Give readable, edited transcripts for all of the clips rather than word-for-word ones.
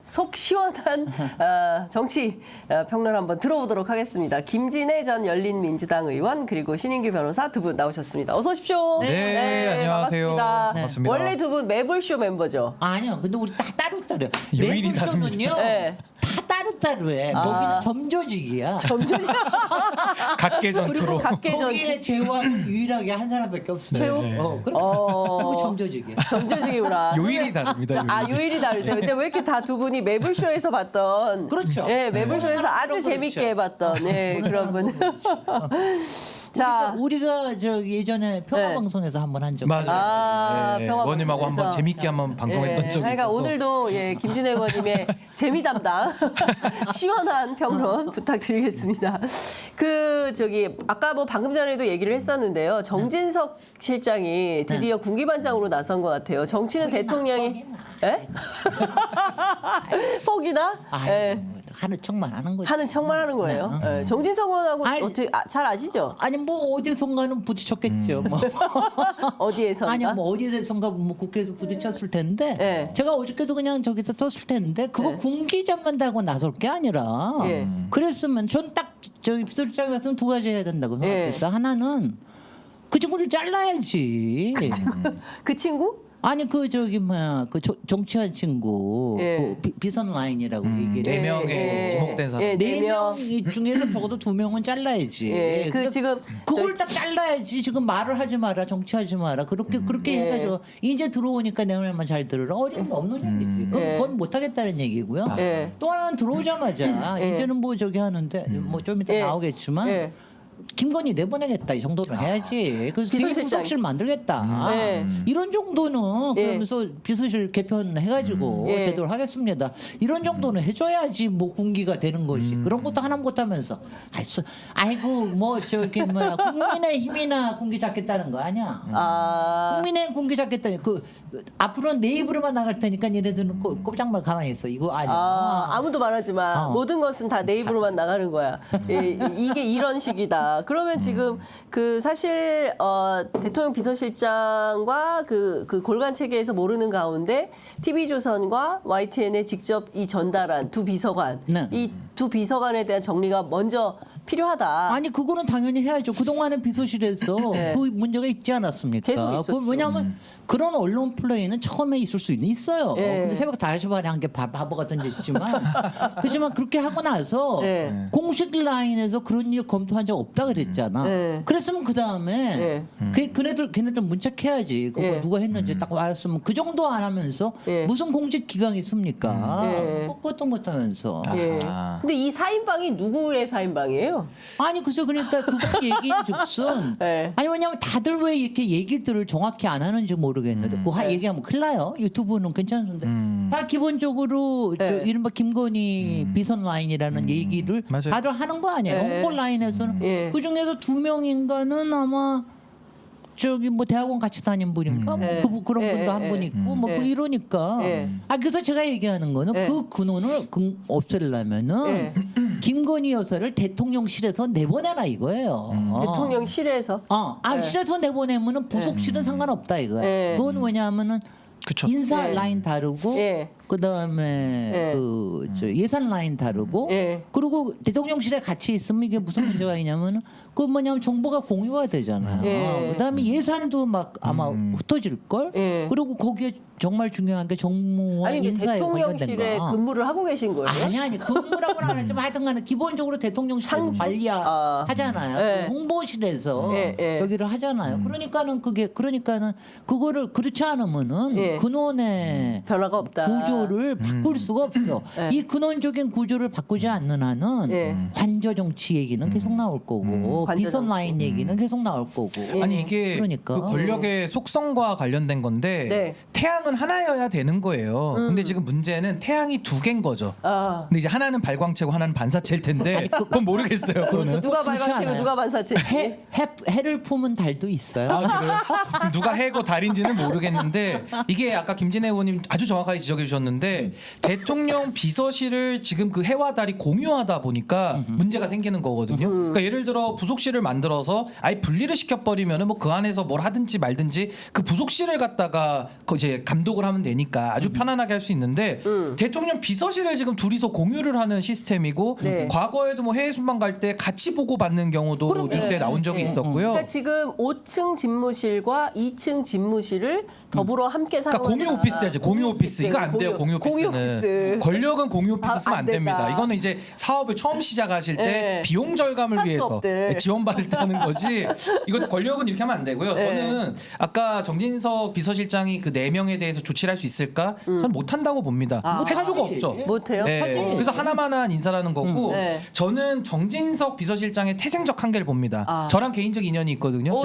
속 시원한 정치 평론 한번 들어보도록 하겠습니다. 김진애 전 열린민주당 의원 그리고 신인규 변호사 두 분 나오셨습니다. 어서 오십시오. 네, 안녕하세요. 반갑습니다. 반갑습니다. 원래 두 분 매불쇼 멤버죠? 아니요. 근데 우리 다 따로따로요. 요일이 매불쇼는요. 네. 다 따로따로해. 거기는 점조직이야. 점주지 각계 그리고 전투로. 각계 거기에 전투 제왕은 유일하게 한 사람밖에 없어요. 최후? 네. 그리고 점조직이야. 점주직이구나. 요일이 다릅니다. 요일이 다르세요. 근데 왜 이렇게 다 두 분이 매불쇼에서 봤던 그렇죠. 예, 매불쇼에서 아주 그렇죠. 재밌게 봤던 예, 그런 분. 자, 우리가 저 예전에 평화방송에서 한번 한 적. 아, 네, 평화 원님하고 방송에서. 한번 재밌게 한번 방송했던 적이 그러니까 있어서. 오늘도 김진애 의원님의 재미 담당 시원한 평론 부탁드리겠습니다. 아까 뭐 방금 전에도 얘기를 했었는데요. 정진석 실장이 드디어 군기반장으로 나선 것 같아요. 정치는 대통령이 예? 포기나? 예. 하는 척만 하는 거지. 하는 척만 하는 거예요. 예. 정진석 의원하고 아니, 어떻게 잘 아시죠? 아니 뭐 어디선가는 부딪혔겠죠. 뭐. 어디에선가? 아니 뭐 어디에선가 뭐 국회에서 부딪혔을 텐데 네. 제가 어저께도 그냥 저기서 떴을 텐데 그거 네. 군기자만 다고 나설 게 아니라 예. 그랬으면 전 딱 저기 비서실장이 왔으면 두 가지 해야 된다고 생각했어. 하나는 그 친구를 잘라야지. 그 친구? 아니 그 저기 뭐야 그 정치한 친구 예. 그 비선 라인이라고 얘기를 네 해. 명의 지목된 사람. 예, 네 명. 명 중에서 적어도 두 명은 잘라야지. 예, 그 근데 지금 그걸 딱 잘라야지. 지금 말을 하지 마라, 정치하지 마라. 그렇게 예. 해가지고 이제 들어오니까 내 말만 잘 들으라. 어려운 거 없는 얘기지. 예. 그건 못하겠다는 얘기고요. 예. 또 하나는 들어오자마자 예. 이제는 뭐 저기 하는데 뭐 좀 이따 예. 나오겠지만. 예. 김건희 내보내겠다 이 정도는 해야지. 그래서 비서실장. 비서실 만들겠다. 네. 이런 정도는 예. 그러면서 비서실 개편해가지고 예. 제대로 하겠습니다. 이런 정도는 해줘야지 뭐 군기가 되는 거지. 그런 것도 하나 못하면서 아이고 뭐 저기 뭐야 국민의힘이나 군기 잡겠다는 거 아니야. 국민의힘 군기 잡겠다니 그 앞으로는 내 입으로만 나갈 테니까 얘네들은 꼼짝말 가만히 있어. 이거 아니야. 아무도 말하지 마. 모든 것은 다 내 입으로만 나가는 거야. 예, 이게 이런 식이다. 그러면 지금 그 사실 대통령 비서실장과 그 골간 체계에서 모르는 가운데 TV조선과 YTN에 직접 이 전달한 두 비서관, 네. 이 두 비서관에 대한 정리가 먼저 필요하다. 아니 그거는 당연히 해야죠. 그동안은 비서실에서 네. 그 문제가 있지 않았습니까? 계속 있었죠. 왜냐하면 그런 언론 플레이는 처음에 있을 수 있어요. 네. 근데 새벽 5시 반에 한 게 바보 같은 짓이지만 그렇지만 그렇게 하고 나서 네. 공식 라인에서 그런 일 검토한 적 없다 그랬잖아. 네. 그랬으면 그 다음에 걔네들 문책해야지. 그거 네. 누가 했는지 딱 알았으면 그 정도 안 하면서 네. 무슨 공직 기강이 있습니까? 네. 그것도 못하면서. 예. 아하. 근데 이 4인방이 누구의 4인방이에요? 아니 글쎄 그러니까 그거 얘기인즉슨 네. 아니 왜냐면 다들 왜 이렇게 얘기들을 정확히 안 하는지 모르겠는데 그거 얘기하면 큰일 나요. 유튜브는 괜찮은데 다 기본적으로 저 네. 이른바 김건희 비선 라인이라는 얘기를 맞아요. 다들 하는 거 아니에요. 네. 홍보 라인에서는 예. 그중에서 2명인가는 아마 저기 뭐 대학원 같이 다닌 분인가 네. 뭐 그런 네. 분도 한 네. 분 있고 뭐 네. 이러니까 네. 그래서 제가 얘기하는 거는 네. 그 근원을 없애려면은 네. 김건희 여사를 대통령실에서 내보내라 이거예요. 대통령실에서. 네. 실에서 내보내면은 부속실은 상관없다 이거야. 네. 그건 왜냐하면은 그쵸. 인사 네. 라인 다르고 예. 그다음에 네. 저 예산 라인 다르고 예. 그리고 대통령실에 같이 있으면 이게 무슨 문제가 있냐면은 그 뭐냐면 정보가 공유가 되잖아요. 예. 그다음에 예산도 막 아마 흩어질 걸. 예. 그리고 거기에 정말 중요한 게 정무와 아니 근데 인사에 관련된 대통령실에 거. 근무를 하고 계신 거예요? 아니 근무라고는 안 했지만 하여튼간에 기본적으로 대통령실에서 상주? 관리하잖아요. 네. 홍보실에서 예. 저기를 하잖아요. 그러니까는 그거를 그렇지 않으면은 예. 근원의 변화가 없다. 구조를 바꿀 수가 없어. 예. 이 근원적인 구조를 바꾸지 않는 한은 예. 관저 정치 얘기는 계속 나올 거고 관저 비선 정치. 라인 얘기는 계속 나올 거고. 아니 이게 그러니까. 그 권력의 속성과 관련된 건데 네. 태양은 하나여야 되는 거예요. 근데 지금 문제는 태양이 두 개인 거죠. 근데 이제 하나는 발광체고 하나는 반사체일 텐데 그건 모르겠어요. 그거는. 누가 그렇지 발광체고 않아요. 누가 반사체? 해를 품은 달도 있어요. 그래요? 누가 해고 달인지는 모르겠는데 이게 아까 김진애 의원님 아주 정확하게 지적해 주셨는데 드렸는데 대통령 비서실을 지금 그 해와 달이 공유하다 보니까 문제가 생기는 거거든요. 그러니까 예를 들어 부속실을 만들어서 아예 분리를 시켜버리면은 뭐 그 안에서 뭘 하든지 말든지 그 부속실을 갖다가 이제 감독을 하면 되니까 아주 편안하게 할 수 있는데 대통령 비서실을 지금 둘이서 공유를 하는 시스템이고 네. 과거에도 뭐 해외 순방 갈 때 같이 보고 받는 경우도 뉴스에 나온 적이 있었고요. 그러니까 지금 5층 집무실과 2층 집무실을 더불어 함께 그러니까 사용하는 공유 오피스야지. 공유 오피스 이거 안 돼요. 공유 오피스는 권력은 공유 오피스 쓰면 안 됩니다. 이거는 이제 사업을 처음 시작하실 때 네. 비용 절감을 위해서 스타트업들. 지원받을 때 하는 거지. 이거 권력은 이렇게 하면 안 되고요. 네. 저는 아까 정진석 비서실장이 그 4명에 대해서 조치를 할 수 있을까? 저는 못 한다고 봅니다. 할 수가 없죠. 못해요? 네. 그래서 하나만한 인사라는 거고 네. 저는 정진석 비서실장의 태생적 한계를 봅니다. 저랑 개인적 인연이 있거든요.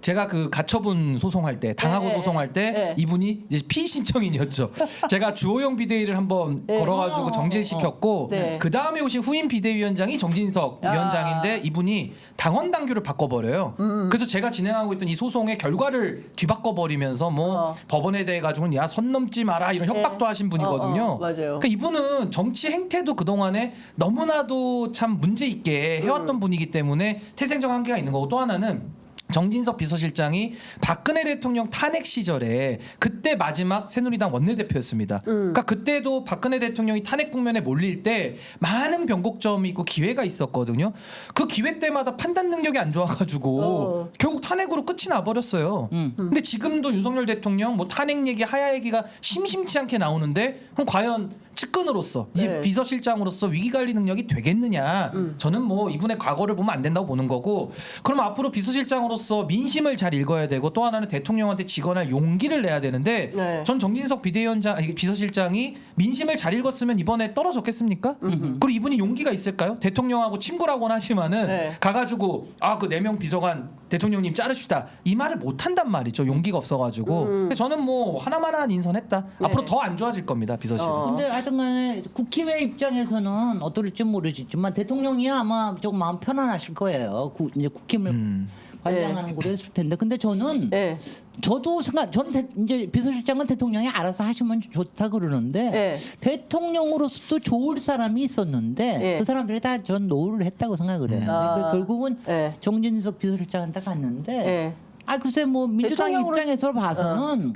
제가 그 가처분 소송할 때 당하고 네, 소송할 때 네. 이분이 이제 피신청인이었죠. 제가 주호영 비대위를 한번 걸어가지고 정지시켰고 네. 그 다음에 오신 후임 비대위원장이 정진석 위원장인데 이분이 당원 당규를 바꿔버려요. 그래서 제가 진행하고 있던 이 소송의 결과를 뒤바꿔버리면서 뭐 법원에 대해 가지고는 야 선 넘지 마라 이런 협박도 하신 분이거든요. 맞아요. 그러니까 이분은 정치 행태도 그 동안에 너무나도 참 문제 있게 해왔던 분이기 때문에 태생적 한계가 있는 거고 또 하나는. 정진석 비서실장이 박근혜 대통령 탄핵 시절에 그때 마지막 새누리당 원내대표였습니다. 그러니까 그때도 박근혜 대통령이 탄핵 국면에 몰릴 때 많은 변곡점이 있고 기회가 있었거든요. 그 기회 때마다 판단 능력이 안 좋아가지고 결국 탄핵으로 끝이 나버렸어요. 근데 지금도 윤석열 대통령 뭐 탄핵 얘기, 하야 얘기가 심심치 않게 나오는데 그럼 과연 측근으로서 이제 네. 비서실장으로서 위기관리 능력이 되겠느냐? 저는 뭐 이분의 과거를 보면 안 된다고 보는 거고 그럼 앞으로 비서실장으로서 민심을 잘 읽어야 되고 또 하나는 대통령한테 지거나 용기를 내야 되는데 네. 전 정진석 비서실장이 민심을 잘 읽었으면 이번에 떨어졌겠습니까? 그리고 이분이 용기가 있을까요? 대통령하고 친구라고는 하지만은 네. 가가지고 아 그 4명 비서관 대통령님 자르시다 이 말을 못 한단 말이죠. 용기가 없어가지고 저는 뭐 하나만한 인선했다. 앞으로 더 안 좋아질 겁니다 비서실은. 근데 하여튼간에 국회의 입장에서는 어떨지 모르겠지만 대통령이 아마 좀 마음 편안하실 거예요. 이제 국힘을 관장하는 걸로 했을 텐데. 근데 저는 네. 저도 저는 이제 비서실장은 대통령이 알아서 하시면 좋다 그러는데 네. 대통령으로서도 좋을 사람이 있었는데 네. 그 사람들이 다 전 노를 했다고 생각을 해요. 그러니까 결국은 네. 정진석 비서실장한테 갔는데. 네. 아 글쎄 뭐 민주당 대통령으로- 입장에서 봐서는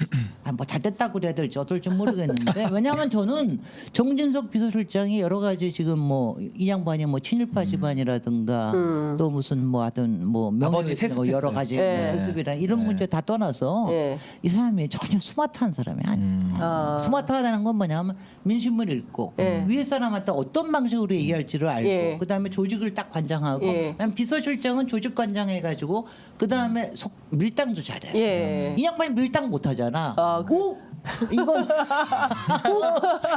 뭐 잘됐다 그래야 될지 어떨지 모르겠는데 왜냐하면 저는 정진석 비서실장이 여러 가지 지금 뭐 이 양반이 뭐 친일파 집안이라든가 또 무슨 뭐 하여튼 뭐 명예 아버지 세습 뭐 여러 했어요. 가지 네. 세습이라 이런 문제 다 떠나서 네. 이 사람이 전혀 스마트한 사람이 아니에요. 스마트하다는 건 뭐냐면 민심을 읽고 네. 위에 사람한테 어떤 방식으로 얘기할지를 알고 예. 그다음에 조직을 딱 관장하고 예. 그다음에 비서실장은 조직 관장해가지고 그다음에 밀당도 잘해. 예. 이 양반이 밀당 못하잖아. 아, 오 이거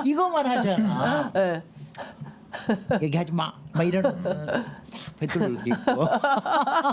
이거만 하잖아. 네. 얘기하지 마. 막 이러는 배틀을 있고.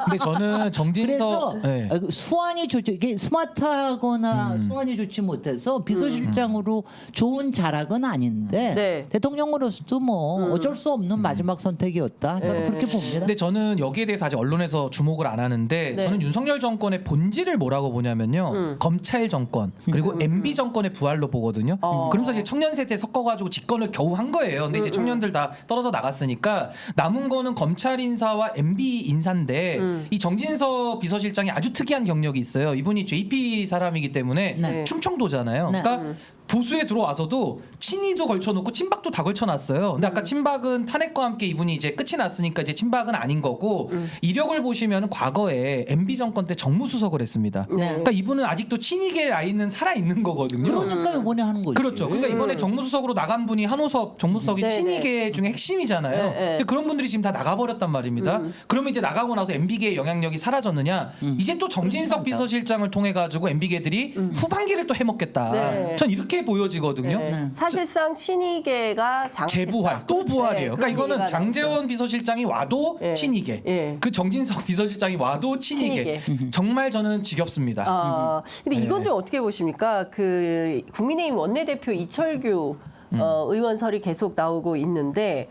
근데 저는 그래서 정진석 네. 수완이 좋죠. 이게 스마트하거나 수완이 좋지 못해서 비서실장으로 좋은 자락은 아닌데 네. 대통령으로서도 뭐 어쩔 수 없는 마지막 선택이었다. 저는 네. 그렇게 봅니다. 근데 저는 여기에 대해서 아직 언론에서 주목을 안 하는데 네. 저는 윤석열 정권의 본질을 뭐라고 보냐면요 검찰 정권 그리고 MB 정권의 부활로 보거든요. 그러면서 이제 청년 세대 섞어가지고 집권을 겨우 한 거예요. 근데 이제 청년들 다 떨어져 나갔으니까 남은 거는 검찰 인사와 MB 인사인데 이 정진석 비서실장이 아주 특이한 경력이 있어요. 이분이 JP 사람이기 때문에 네. 충청도잖아요. 네. 그러니까 보수에 들어와서도 친이도 걸쳐놓고 친박도 다 걸쳐놨어요. 근데 아까 친박은 탄핵과 함께 이분이 이제 끝이 났으니까 이제 친박은 아닌 거고 이력을 보시면 과거에 MB 정권 때 정무수석을 했습니다. 그러니까 이분은 아직도 친이계 라인은 살아 있는 거거든요. 그러니까 이번에 하는 거죠. 그렇죠. 그러니까 이번에 정무수석으로 나간 분이 한호섭 정무수석이 네네. 친이계 중에 핵심이잖아요. 네. 근데 그런 분들이 지금 다 나가버렸단 말입니다. 그러면 이제 나가고 나서 MB계의 영향력이 사라졌느냐? 이제 또 정진석 비서실장을 통해 가지고 MB계들이 후반기를 또 해먹겠다. 네. 전 이렇게 보여지거든요. 네. 사실상 친이계가 재부활 또 부활이에요. 네, 그러니까 이거는 그런 장제원 비서실장이 와도 네. 친이계, 네. 그 정진석 비서실장이 와도 친이계. 정말 저는 지겹습니다. 근데 네. 이건 좀 어떻게 보십니까? 그 국민의힘 원내대표 이철규 의원설이 계속 나오고 있는데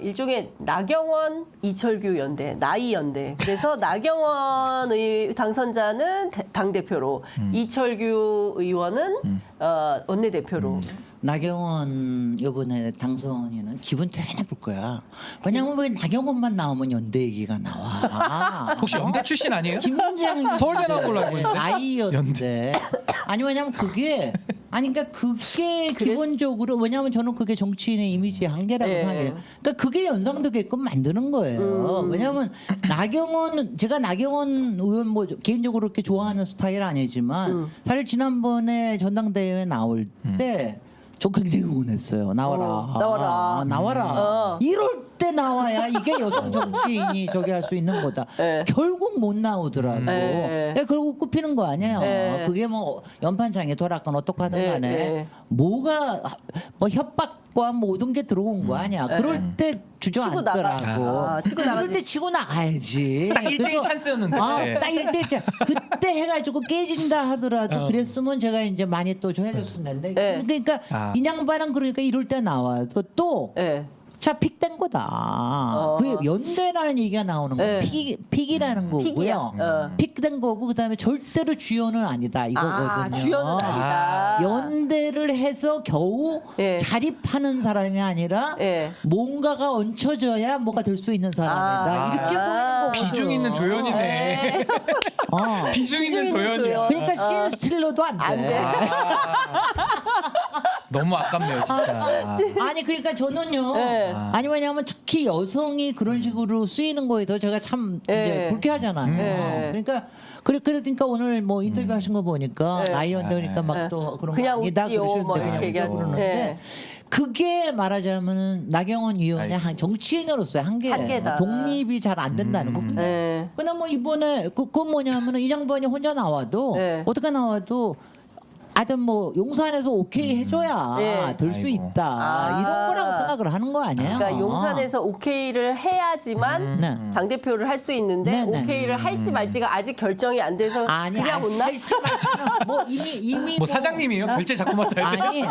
일종의 나경원, 이철규 연대, 나이 연대. 그래서 나경원 당선자는 당 대표로, 이철규 의원은 원내대표로. 나경원 이번에 당선인은 기분 되게 나쁠 거야. 왜냐면 왜 나경원만 나오면 연대 얘기가 나와. 혹시 연대 출신 아니에요? 김장 서울대 나온 걸로 알고 있는데? 나이 연대. 아니 왜냐면 그게 그러니까 그게 기본적으로 왜냐면 저는 그게 정치인의 이미지의 한계라고 네. 생각해요. 그러니까 그게 연상되게끔 만드는 거예요. 왜냐면 나경원은 제가 나경원 의원 뭐 개인적으로 그렇게 좋아하는 스타일 아니지만 사실 지난번에 전당대회에 나올 때 저 굉장히 응원했어요. 나와라. 나와라. 나와라. 이럴 때 나와야 이게 여성 정치인이 저기 할 수 있는 거다. 네. 결국 못 나오더라고. 네. 결국 굽히는 거 아니에요. 네. 그게 뭐 연판장에 돌았건 어떡하든 네, 간에 네. 뭐가 뭐 협박과 모든 게 들어온 거 아니야. 그럴 때 치고 나가. 주저앉더라고. 치고 그럴 나가지. 때 치고 나가야지. 딱 1대1 찬스였는데. 딱 1대1 그때 해가지고 깨진다 하더라도 그랬으면 제가 이제 많이 또 해줬을 텐데. 네. 그러니까 아. 이 양반은 그러니까 이럴 때 나와도 또 네. 자 픽된 거다. 그 연대라는 얘기가 나오는 거예요. 네. 픽이라는 픽이야. 거고요. 픽된 거고 그다음에 절대로 주연은 아니다 이거거든요. 주연은 아니다. 연대를 해서 겨우 예. 자립하는 사람이 아니라 예. 뭔가가 얹혀져야 뭐가 될 수 있는 사람이다. 이렇게 보이는 거거든. 비중 있는 조연이네. 비중 있는 조연이야. 조연. 그러니까 씬 스틸러도 안 돼. 안 돼. 너무 아깝네요, 진짜. 아니 그러니까 저는요. 네. 아니 왜냐하면 특히 여성이 그런 식으로 쓰이는 거에 더 제가 참 이제 네. 불쾌하잖아요. 네. 그러니까 그러니까 오늘 뭐 인터뷰 하신 거 보니까 네. 나이 연대니까 막 네. 또 그런 그냥 거 아니다 웃지요, 그러시는데 뭐 그냥 이렇게 웃자고 얘기하죠. 그러는데 네. 그게 말하자면은 나경원 의원의 한 정치인으로서의 한계다. 독립이 잘 안 된다는 거. 네. 근데 뭐 이번에 그건 뭐냐면은 이 양반이 혼자 나와도 네. 어떻게 나와도 하여튼 뭐 용산에서 오케이 해줘야 네. 될 수 아이고. 있다 이런 거라고 생각을 하는 거 아니에요? 그러니까 용산에서 오케이를 해야지만 네. 당 대표를 할 수 있는데 네, 네. 오케이를 할지 말지가 아직 결정이 안 돼서 그냥 온나? 할지 말지는 뭐 이미 뭐 사장님이에요? 결제 자꾸 맡아야 돼요?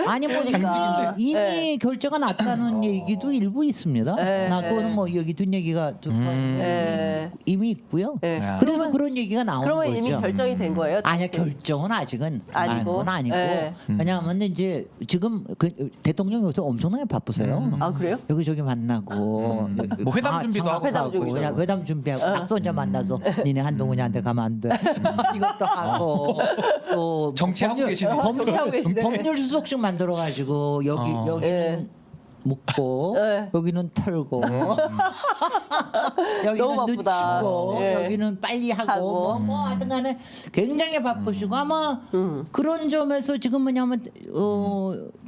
아니 뭐 그러니까. 이미 네. 결정가 났다는 얘기도 일부 있습니다. 네. 나 그거는 뭐 여기 뒷얘기가 네. 이미 있고요. 네. 그래서 그런 얘기가 나오는 그러면 거죠. 이미 결정이 된 거예요? 아니야 결정은 아직은 아니고? 그건 아니고 네. 왜냐하면 이제 지금 그 대통령이 요새 엄청나게 바쁘세요. 아 그래요? 여기저기 만나고 뭐 회담 준비도 하고. 회담 준비도 그냥 하고. 회담 준비하고 낙서 혼자 만나서 니네 한동훈이한테 가면 안 돼. 이것도 하고 또 정치하고 계시네. 정치하고 계시네. 법률 수속식 만들어 가지고 여기는 예. 묶고 네. 여기는 털고 너무 여기는 바쁘다. 늦추고 예. 여기는 빨리 하고. 하고 뭐 하여튼간에 굉장히 바쁘시고 아마 그런 점에서 지금 뭐냐면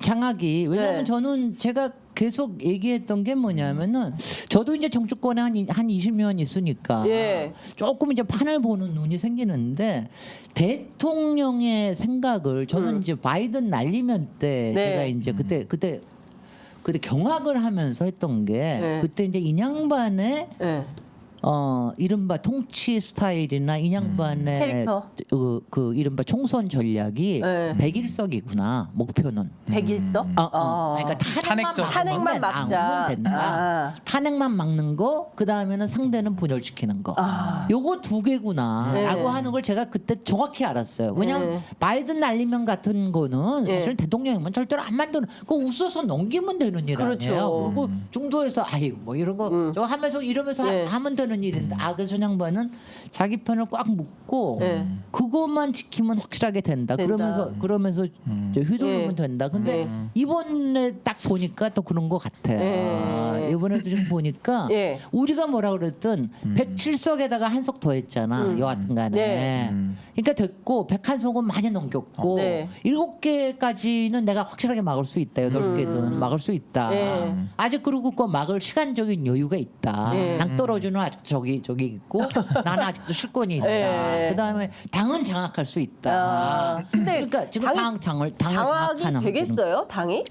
장악이 왜냐하면 네. 저는 제가 계속 얘기했던 게 뭐냐면은 저도 이제 정치권에 한 20년 있으니까 예. 조금 이제 판을 보는 눈이 생기는데 대통령의 생각을 저는 이제 바이든 날리면 때 네. 제가 이제 그때 경악을 하면서 했던 게 네. 그때 이제 인양반의 네. 이른바 통치 스타일이나 인양반의 캐릭터. 그 이른바 총선 전략이 네. 101석이구나 목표는. 백일석? 그러니까 탄핵전. 탄핵만 막자. 된다. 아. 탄핵만 막는 거, 그 다음에는 상대는 분열시키는 거. 아. 요거 두 개구나라고 네. 하는 걸 제가 그때 정확히 알았어요. 왜냐하면 네. 바이든 날리면 같은 거는 네. 사실 대통령이면 절대로 안 만드는. 그거 웃어서 넘기면 되는 일 그렇죠. 아니에요. 그리고 중도에서 아이고 뭐 이런 거 저 하면서 이러면서 네. 하면 되는 일인데 그래서 양반은 자기 편을 꽉 묶고 네. 그것만 지키면 확실하게 된다. 된다. 그러면서 저 휘두르면 네. 된다. 근데 네. 이번에 딱 보니까 또 그런 것 같아. 네. 이번에도 좀 보니까 예. 우리가 뭐라 그랬든 107석에다가 한 석 더 했잖아. 여하튼간에. 네. 그러니까 됐고 101석은 많이 넘겼고 네. 7개까지는 내가 확실하게 막을 수 있다. 8개든 막을 수 있다. 네. 아직 그리고 그 막을 시간적인 여유가 있다. 네. 낭떠러지는 아직 저기 있고 나는 아직도 실권이 있다. 네. 그다음에 당은 장악할 수 있다. 아, 근데 그러니까 지금 당을 장악이 장악하는 되겠어요? 당이?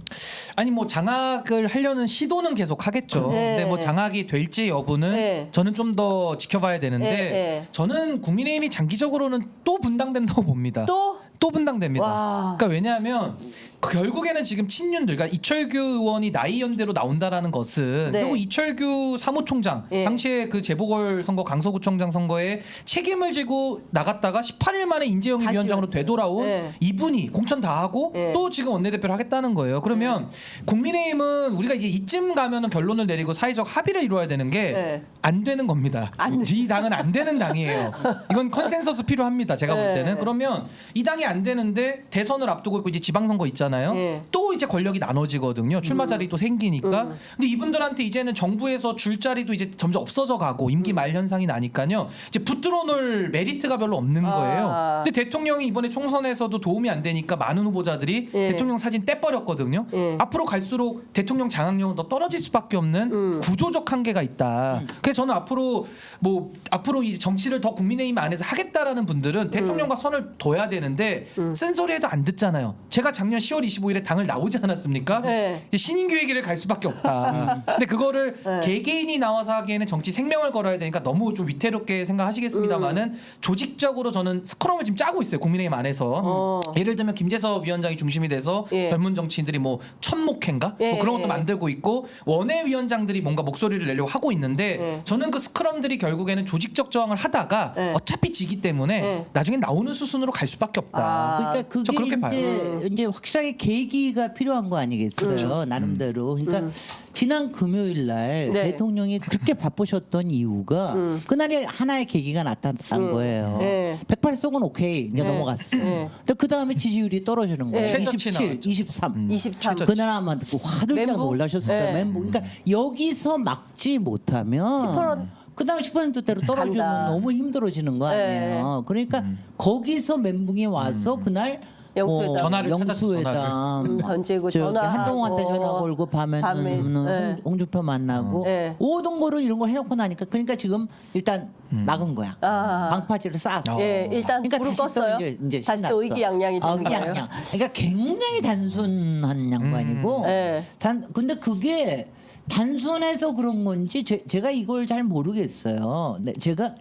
아니 뭐 장악을 하려는 시도는 계속 하겠죠. 네. 근데 뭐 장악이 될지 여부는 네. 저는 좀 더 지켜봐야 되는데 네. 저는 국민의힘이 장기적으로는 또 분당된다고 봅니다. 또? 분당됩니다. 와. 그러니까 왜냐하면 결국에는 지금 친윤들, 그러니까 이철규 의원이 나이 연대로 나온다라는 것은 네. 결국 이철규 사무총장 예. 당시에 그 재보궐 선거 강서구청장 선거에 책임을 지고 나갔다가 18일 만에 인재영입 다시 위원장으로 왔어요. 되돌아온 예. 이분이 공천 다 하고 예. 또 지금 원내대표를 하겠다는 거예요. 그러면 국민의힘은 우리가 이제 이쯤 가면은 결론을 내리고 사회적 합의를 이루어야 되는 게 예. 안 되는 겁니다. 이 당은 안 되는 당이에요. 이건 컨센서스 필요합니다. 제가 볼 예. 때는. 그러면 이 당이 안 되는데 대선을 앞두고 있고 이제 지방선거 있잖아요. 예. 또 이제 권력이 나눠지거든요. 출마 자리도 생기니까. 근데 이분들한테 이제는 정부에서 줄 자리도 이제 점점 없어져 가고 임기 말 현상이 나니까요. 이제 붙들어 놓을 메리트가 별로 없는 거예요. 근데 대통령이 이번에 총선에서도 도움이 안 되니까 많은 후보자들이 예. 대통령 사진 떼버렸거든요. 예. 앞으로 갈수록 대통령 장악력은 더 떨어질 수밖에 없는 구조적 한계가 있다. 그래서 저는 앞으로 이 정치를 더 국민의힘 안에서 하겠다라는 분들은 대통령과 선을 둬야 되는데 쓴소리해도 안 듣잖아요. 제가 작년 10월 25일에 당을 나오지 않았습니까? 네. 이제 신인교의 길을 갈 수밖에 없다. 근데 그거를 네. 개개인이 나와서 하기에는 정치 생명을 걸어야 되니까 너무 좀 위태롭게 생각하시겠습니다만은 조직적으로 저는 스크럼을 지금 짜고 있어요. 국민의힘 안에서. 예를 들면 김재섭 위원장이 중심이 돼서 예. 젊은 정치인들이 뭐 천목회인가 예, 뭐 그런 것도 예. 만들고 있고 원외위원장들이 뭔가 목소리를 내려고 하고 있는데 예. 저는 그 스크럼들이 결국에는 조직적 저항을 하다가 예. 어차피 지기 때문에 예. 나중에 나오는 수순으로 갈 수밖에 없다. 그러니까 저 그게 그렇게 봐요. 이제 확실하게 계기가 필요한 거 아니겠어요? 나름대로. 그러니까 지난 금요일 날 네. 대통령이 그렇게 바쁘셨던 이유가 그날이 하나의 계기가 나타난 거예요. 네. 108석은 오케이 이제 네. 넘어갔어. 네. 근데 그 다음에 지지율이 떨어지는 거예요. 네. 27, 최저치 23. 23. 그날 아마 화들짝 멘붕? 놀라셨을 거예요. 네. 멘붕. 그러니까 여기서 막지 못하면 10%. 그다음에 10%대로 떨어지면 간다. 너무 힘들어지는 거 아니에요. 그러니까 거기서 멘붕이 와서 그날 영수회담. 전화를 영수회담 던지고 저기 전화하고. 한동훈한테 전화 걸고 밤에, 밤에는 네. 홍준표 만나고 네. 모든 거를 이런 거 해놓고 나니까 그러니까 지금 일단 막은 거야. 아. 방파제를 쌌어. 예, 일단 불을 다시 또 껐어요. 이제 다시 또 신났어. 의기양양이 되는 거예요. 의기양양. 그러니까 굉장히 단순한 양반이고 네. 근데 그게 단순해서 그런 건지 제가 이걸 잘 모르겠어요. 네, 제가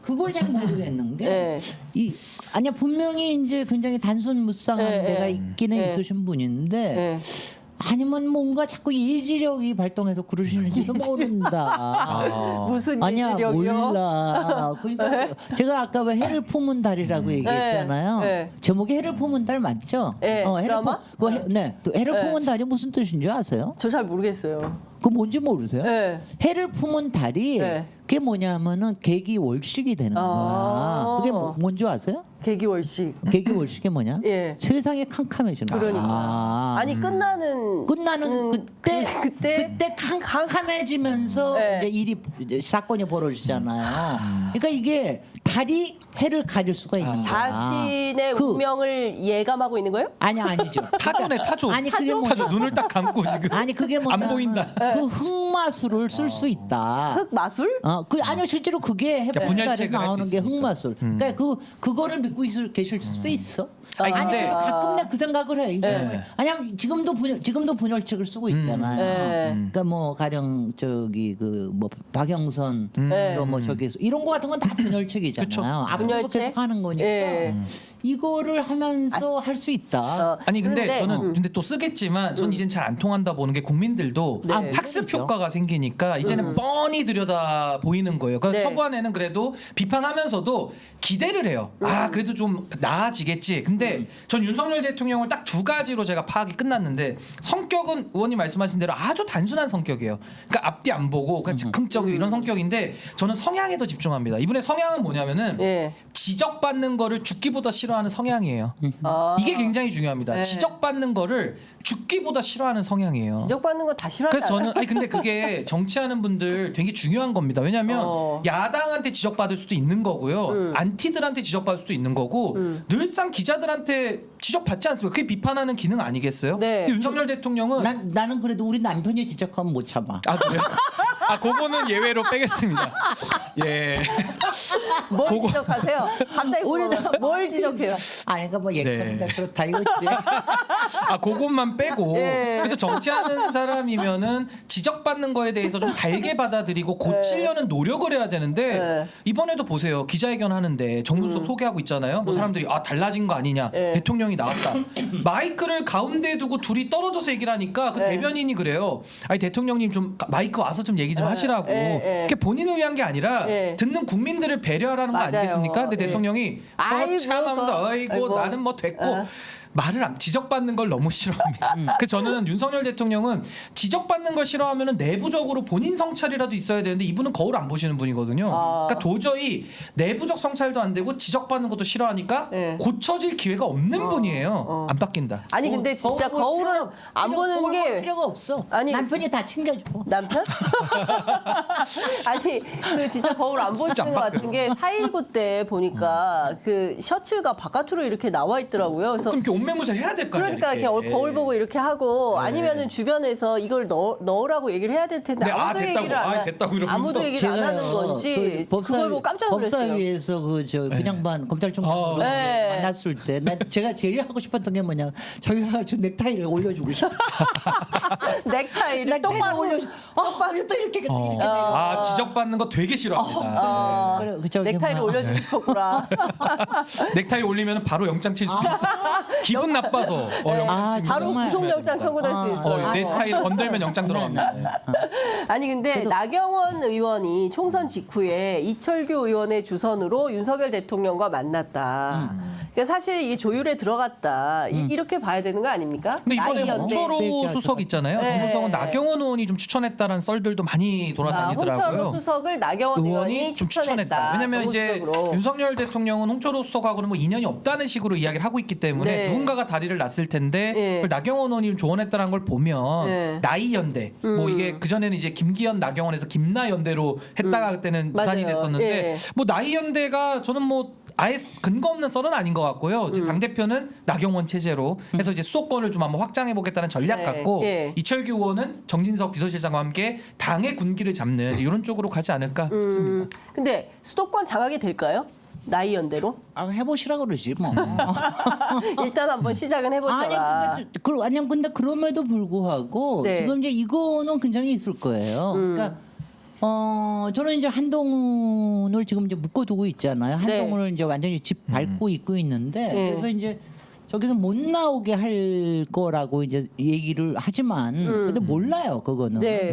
그걸 잘 모르겠는 게 네. 아니야 분명히 이제 굉장히 단순 무쌍한 네, 데가 네. 있기는 네. 있으신 분인데 네. 아니면 뭔가 자꾸 예지력이 발동해서 그러시는지도 모른다. 무슨 아니야 예지력이요? 몰라. 그러니까 제가 아까 왜 해를 품은 달이라고 얘기했잖아요. 네. 제목이 해를 품은 달 맞죠? 네, 드라마? 또 해를 네. 품은 달이 무슨 뜻인지 아세요? 저 잘 모르겠어요. 그 뭔지 모르세요? 네. 해를 품은 달이 네. 그게 뭐냐면은 계기월식이 되는 거야. 그게 뭔지 아세요? 계기월식. 계기월식이 뭐냐? 예. 세상이 캄캄해지는 거야. 그러니까. 아니 끝나는 그때 캄캄해지면서 네. 이제 일이 사건이 벌어지잖아요. 그러니까 이게 달이 해를 가질 수가 있는 거야. 자신의 운명을 예감하고 있는 거예요? 아니죠. 타조네 타조. 아니 그게 뭐 타조 눈을 딱 감고 지금. 아니 그게 뭐냐면 안 보인다. 그 흑마술을 쓸 수 있다. 흑마술? 아니요 실제로 그게 해본달에 분열책을 할수 나오는 게 있으니까. 흑마술. 그러니까 그거를 믿고 계실 수 있어. 아니, 근데- 그래서 가끔 내가 그 생각을 해. 네. 아니야 지금도 분열책을 쓰고 있잖아요. 네. 그러니까 뭐 가령 저기 그 뭐 박영선 네. 또 뭐 저기 이런 거 같은 건 다 분열책이잖아요. 앞으로 분열책? 계속 하는 거니까 예. 이거를 하면서 할 수 있다. 아니 근데 그런데, 저는 근데 또 쓰겠지만 전 이젠 잘 안 통한다 보는 게 국민들도 네. 학습 그렇죠. 효과가 생기니까 이제는 뻔히 들여다 보이는 거예요. 그러니까 네. 초반에는 그래도 비판하면서도 기대를 해요. 아 그래도 좀 나아지겠지. 근데 전 윤석열 대통령을 딱 두 가지로 제가 파악이 끝났는데 성격은 의원님 말씀하신 대로 아주 단순한 성격이에요. 그러니까 앞뒤 안 보고 그냥 즉흥적이고 이런 성격인데 저는 성향에 더 집중합니다. 이분의 성향은 뭐냐면은 예. 지적받는 거를 죽기보다 싫어하는 성향이에요. 아. 이게 굉장히 중요합니다. 네. 지적받는 거를 죽기보다 싫어하는 성향이에요. 지적받는 거 다 싫어하지 그래서 않아요? 저는 아니 근데 그게 정치하는 분들 되게 중요한 겁니다. 왜냐하면 야당한테 지적받을 수도 있는 거고요. 안티들한테 지적받을 수도 있는 거고 늘상 기자들한테 지적받지 않습니까? 그게 비판하는 기능 아니겠어요? 네. 근데 윤석열 대통령은 나는 그래도 우리 남편이 지적하면 못 참아. 아 그래요? 아 그거는 예외로 빼겠습니다. 예. 뭘 그거- 지적하세요? 갑자기 뭘 지적해요? 아니 그러니까 뭐 예컨대 네. 그렇다 이거지. 그것만 빼고 예. 그래도 정치하는 사람이면은 지적받는 거에 대해서 좀 달게 받아들이고 고치려는 노력을 해야 되는데 예. 이번에도 보세요. 기자회견 하는데 정무수석 소개하고 있잖아요. 뭐 사람들이 달라진 거 아니냐. 예. 대통령이 나왔다. 마이크를 가운데에 두고 둘이 떨어져서 얘기를 하니까 그 예. 대변인이 그래요. 아니 대통령님 좀 마이크 와서 좀 얘기 좀 하시라고. 예. 그게 본인을 위한 게 아니라 예. 듣는 국민들을 배려하라는 거 맞아요. 아니겠습니까? 근데 예. 대통령이 아이고, 참하면서 아이고. 나는 뭐 됐고 어. 말을 지적받는 걸 너무 싫어합니다. 그래서 저는 윤석열 대통령은 지적받는 걸 싫어하면 내부적으로 본인 성찰이라도 있어야 되는데 이분은 거울 안 보시는 분이거든요. 그러니까 도저히 내부적 성찰도 안 되고 지적받는 것도 싫어하니까 네. 고쳐질 기회가 없는 분이에요. 안 바뀐다. 아니 근데 진짜 거울을 안 보는 게 필요가 없어. 아니, 남편이 다 챙겨줘. 남편? 아니 그 진짜 거울 안 진짜 보시는 안 것 같은 게 4.19 때 보니까 그 셔츠가 바깥으로 이렇게 나와 있더라고요. 그래서 그럼 이렇게 옷매무새 해야 될 거 아니야. 그러니까 이렇게 거울 보고 이렇게 하고 아니면은 주변에서 이걸 넣으라고 얘기를 해야 될 텐데 네, 아무도 됐다고. 얘기를 안 됐다고 이러면서. 아무도 얘기를 안 하는 건지 그걸 보고 깜짝 놀랐어요. 법사위에서 그냥반 검찰총장 네. 만났을 때 난 제가 제일 하고 싶었던 게 뭐냐 저희가 저 넥타이를 올려주고 싶어. 넥타이를 똑바로 올려. 또 이렇게 지적받는 거 되게 싫어합니다. 그래, 저기 넥타이를 뭐. 올려주고 싶었구나. 넥타이 올리면 바로 영장 칠 수도 있어. 기분 나빠서 영장 칠 바로 정말. 구속영장 청구될 수 있어요. 넥타이 건들면 영장 들어갑니다. 아니 근데 나경원 의원이 총선 직후에 이철규 의원의 주선으로 윤석열 대통령과 만났다. 그러니까 사실 이 조율에 들어갔다. 이렇게 봐야 되는 거 아닙니까? 근데 이번에 나이연대. 홍철호 수석 있잖아요. 네. 정무성은 나경원 의원이 좀 추천했다는 썰들도 많이 돌아다니더라고요. 홍철호 수석을 나경원 의원이 좀 추천했다. 왜냐하면 이제 정무수석으로. 윤석열 대통령은 홍철호 수석하고는 뭐 인연이 없다는 식으로 이야기를 하고 있기 때문에 네. 누군가가 다리를 놨을 텐데 네. 그걸 나경원 의원이 조언했다는 걸 보면 네. 나이 연대 뭐 이게 그 전에는 이제 김기현 나경원에서 김나 연대로 했다가 그때는 무산이 맞아요. 됐었는데 예. 뭐 나이 연대가 저는 뭐 아예 근거 없는 썰은 아닌 것 같고요. 당 대표는 나경원 체제로 해서 이제 수도권을 좀 한번 확장해 보겠다는 전략 네. 같고 예. 이철규 의원은 정진석 비서실장과 함께 당의 군기를 잡는 이런 쪽으로 가지 않을까 싶습니다. 근데 수도권 장악이 될까요? 나이 연대로? 해보시라 그러지 뭐. 일단 한번 시작은 해보셔라. 아니 근데 그럼에도 불구하고 네. 지금 이제 이거는 굉장히 있을 거예요. 그러니까 저는 이제 한동훈을 지금 이제 묶어두고 있잖아요. 한동훈을 이제 완전히 집 밟고 있고 있는데 네. 그래서 이제 저기서 못 나오게 할 거라고 이제 얘기를 하지만 근데 몰라요 그거는. 네.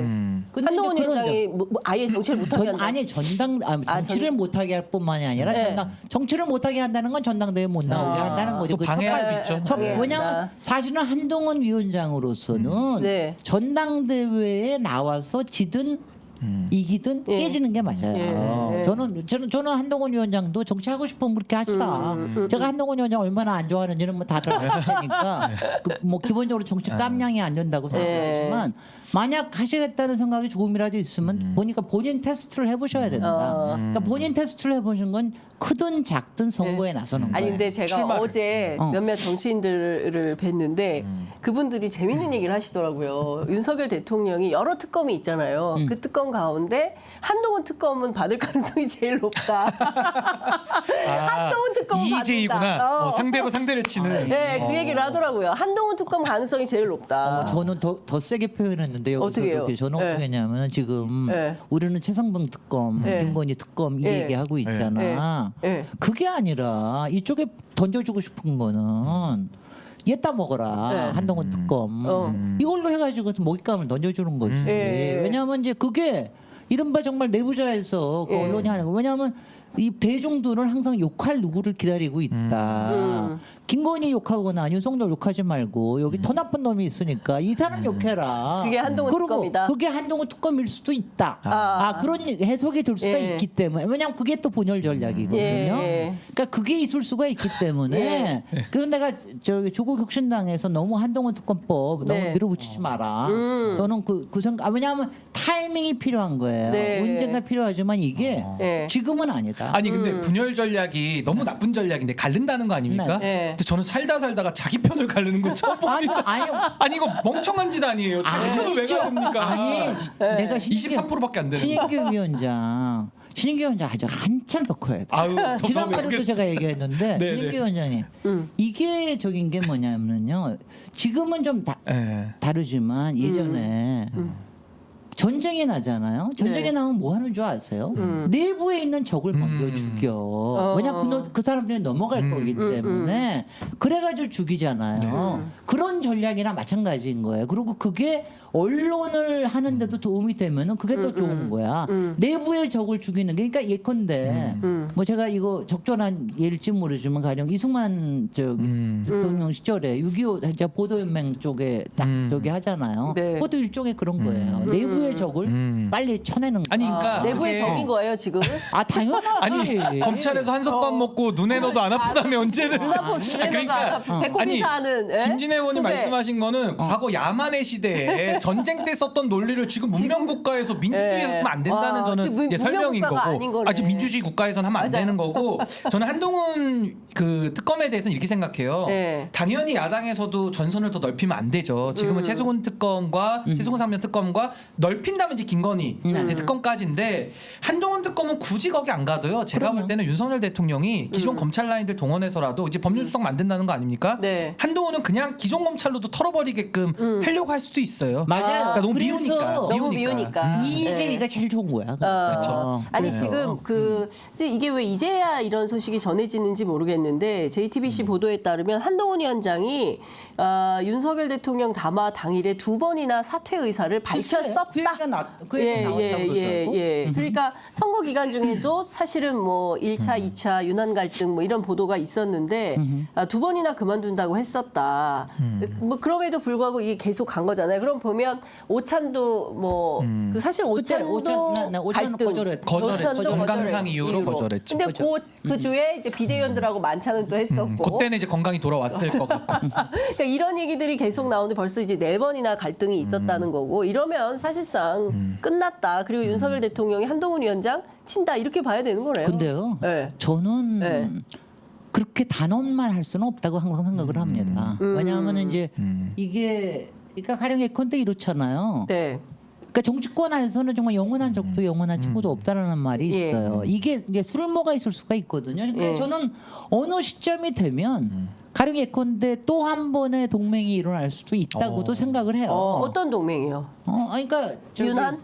근데 한동훈 이제 그런 위원장이 아예 정치를 못하게 한다. 아니 정치를 못하게 할 뿐만이 아니라 네. 정치를 못하게 한다는 건 전당대회 못 나오게 한다는 거죠. 또 방해할 수 있죠. 네. 왜냐하면 사실은 한동훈 위원장으로서는 네. 전당대회에 나와서 지든 이기든 예. 깨지는 게 맞아요. 예. 저는 한동훈 위원장도 정치하고 싶으면 그렇게 하시라. 제가 한동훈 위원장 얼마나 안 좋아하는지는 뭐 다들 아실 테니까 뭐 기본적으로 정치 깜냥이 안 된다고 생각하지만 만약 하시겠다는 생각이 조금이라도 있으면 보니까 본인 테스트를 해보셔야 된다. 그러니까 본인 테스트를 해보신 건 크든 작든 선거에 나서는 거예요. 아니 근데 제가 출마를. 어제 몇몇 정치인들을 뵀는데 그분들이 재밌는 얘기를 하시더라고요. 윤석열 대통령이 여러 특검이 있잖아요. 그 특검 가운데 한동훈 특검은 받을 가능성이 제일 높다. 한동훈 특검은 이재이구나. 받는다. 상대로 상대를 치는. 네, 그 얘기를 하더라고요. 한동훈 특검 가능성이 제일 높다. 저는 더 세게 표현했는데 여기서 어떻게 해요? 저는 네. 어떻게 했냐면 지금 네. 우리는 최상병 특검, 네. 김건희 특검 이 네. 얘기하고 있잖아. 네. 그게 아니라 이쪽에 던져주고 싶은 거는 얘따 먹어라 네. 한동훈 특검 이걸로 해가지고 먹잇감을 던져주는 거지. 네. 왜냐하면 이제 그게 이른바 정말 내부자에서 그 네. 언론이 하는 거. 왜냐하면 이 대중들은 항상 욕할 누구를 기다리고 있다. 김건희 욕하거나 윤석열 욕하지 말고 여기 더 나쁜 놈이 있으니까 이 사람 욕해라. 그게 한동훈 그리고 특검이다? 그게 한동훈 특검일 수도 있다. 그런 해석이 될 수가 예. 있기 때문에 왜냐하면 그게 또 분열 전략이거든요. 예. 그러니까 그게 있을 수가 있기 때문에 그래서 내가 저기 조국 혁신당에서 너무 한동훈 특검법 너무 네. 밀어붙이지 마라. 저는 그 생각 왜냐하면 타이밍이 필요한 거예요. 네. 언젠가 필요하지만 이게 네. 지금은 아니다. 아니 근데 분열 전략이 너무 나쁜 전략인데 갈른다는 거 아닙니까? 네. 근데 저는 살다가 자기 편을 가르는 건 처음 봅니다. 아니 이거 멍청한 짓 아니에요. 자기 편을 왜 가릅니까? 아니 내가 23%밖에 안 되는. 신인규 위원장 신인기 위원장 아직 한참 더 커야 돼. 아유, 지난번에도 제가 얘기했는데 네, 신인기 네. 위원장님 이게 적인 게 뭐냐면요. 지금은 좀 예. 다르지만 예전에 전쟁이 나잖아요. 전쟁이 네. 나면 뭐 하는 줄 아세요? 내부에 있는 적을 먼저 죽여. 왜냐면 그 사람들이 넘어갈 거기 때문에 그래가지고 죽이잖아요. 그런 전략이나 마찬가지인 거예요. 그리고 그게 언론을 하는데도 도움이 되면은 그게 더 좋은 거야. 내부의 적을 죽이는 게 그러니까 예컨대 뭐 제가 이거 적절한 예일지 모르지만 가령 이승만 대통령 시절에 6.25 진짜 보도연맹 쪽에 딱 저기 하잖아요. 네. 그것도 일종의 그런 거예요. 내부의 적을 빨리 쳐내는 거. 아니 그러니까 내부의 그게- 적인 거예요 지금은? 아 당연하지. 아니 검찰에서 한솥밥 먹고 눈에 넣어도 안 아프다며 언제든 눈아프 그러니까 배꼽이 아니, 사는 김진애 의원님 후배. 말씀하신 거는 과거 야만의 시대에 전쟁 때 썼던 논리를 지금 문명 국가에서 민주주의에서 쓰면 안 된다는 와, 지금 저는 이제 문명 설명인 국가가 아닌 거고 거네. 지금 민주주의 국가에서는 하면 안 맞아요. 되는 거고 저는 한동훈 그 특검에 대해서는 이렇게 생각해요. 네. 당연히 야당에서도 전선을 더 넓히면 안 되죠. 지금은 최승훈 특검과 최승훈 상면 특검과 넓힌다면 이제 김건희 이제 특검까지인데 한동훈 특검은 굳이 거기 안 가도요. 제가 볼 때는 윤석열 대통령이 기존 검찰 라인들 동원해서라도 이제 법률수석 만든다는 거 아닙니까? 네. 한동훈은 그냥 기존 검찰로도 털어버리게끔 하려고 할 수도 있어요. 맞아요. 그러니까 너무 그래서 미우니까. 너무 미우니까. 이재희가 제일 좋은 거야. 그쵸. 아니 그래요. 지금 그 이제 이게 왜 이제야 이런 소식이 전해지는지 모르겠는데 JTBC 보도에 따르면 한동훈 위원장이 윤석열 대통령 담화 당일에 2번이나 사퇴 의사를 밝혔었다. 그 얘기가 나왔다고 그러더라고. 그러니까 선거 기간 중에도 사실은 뭐 1차, 2차 유난 갈등 뭐 이런 보도가 있었는데 2번이나 그만둔다고 했었다. 뭐 그럼에도 불구하고 이게 계속 간 거잖아요. 그럼 보면 오찬도 뭐 그 사실 오찬도 나 오찬은 갈등 거절했죠. 거절했죠. 오찬도 건강상 이유로 거절했고. 거절했죠. 근데 그 주에 이제 비대위원들하고 만찬은 또 했었고. 그때는 이제 건강이 돌아왔을 것 같고. 그러니까 이런 얘기들이 계속 나오는데 벌써 이제 4번이나 갈등이 있었다는 거고 이러면 사실상 끝났다. 그리고 윤석열 대통령이 한동훈 위원장 친다 이렇게 봐야 되는 거네요. 근데요. 네. 저는 네. 그렇게 단언만 할 수는 없다고 항상 생각을 합니다. 왜냐하면 이제 이게 그러니까 가령 예컨대 이렇잖아요. 네. 그러니까 정치권 안에서는 정말 영원한 적도 영원한 친구도 없다라는 말이 예. 있어요. 이게 술모가 있을 수가 있거든요. 그러니까 예. 저는 어느 시점이 되면 가령 예컨대 또 한 번의 동맹이 일어날 수도 있다고도 생각을 해요. 어떤 동맹이요? 그러니까 저기- 윤한?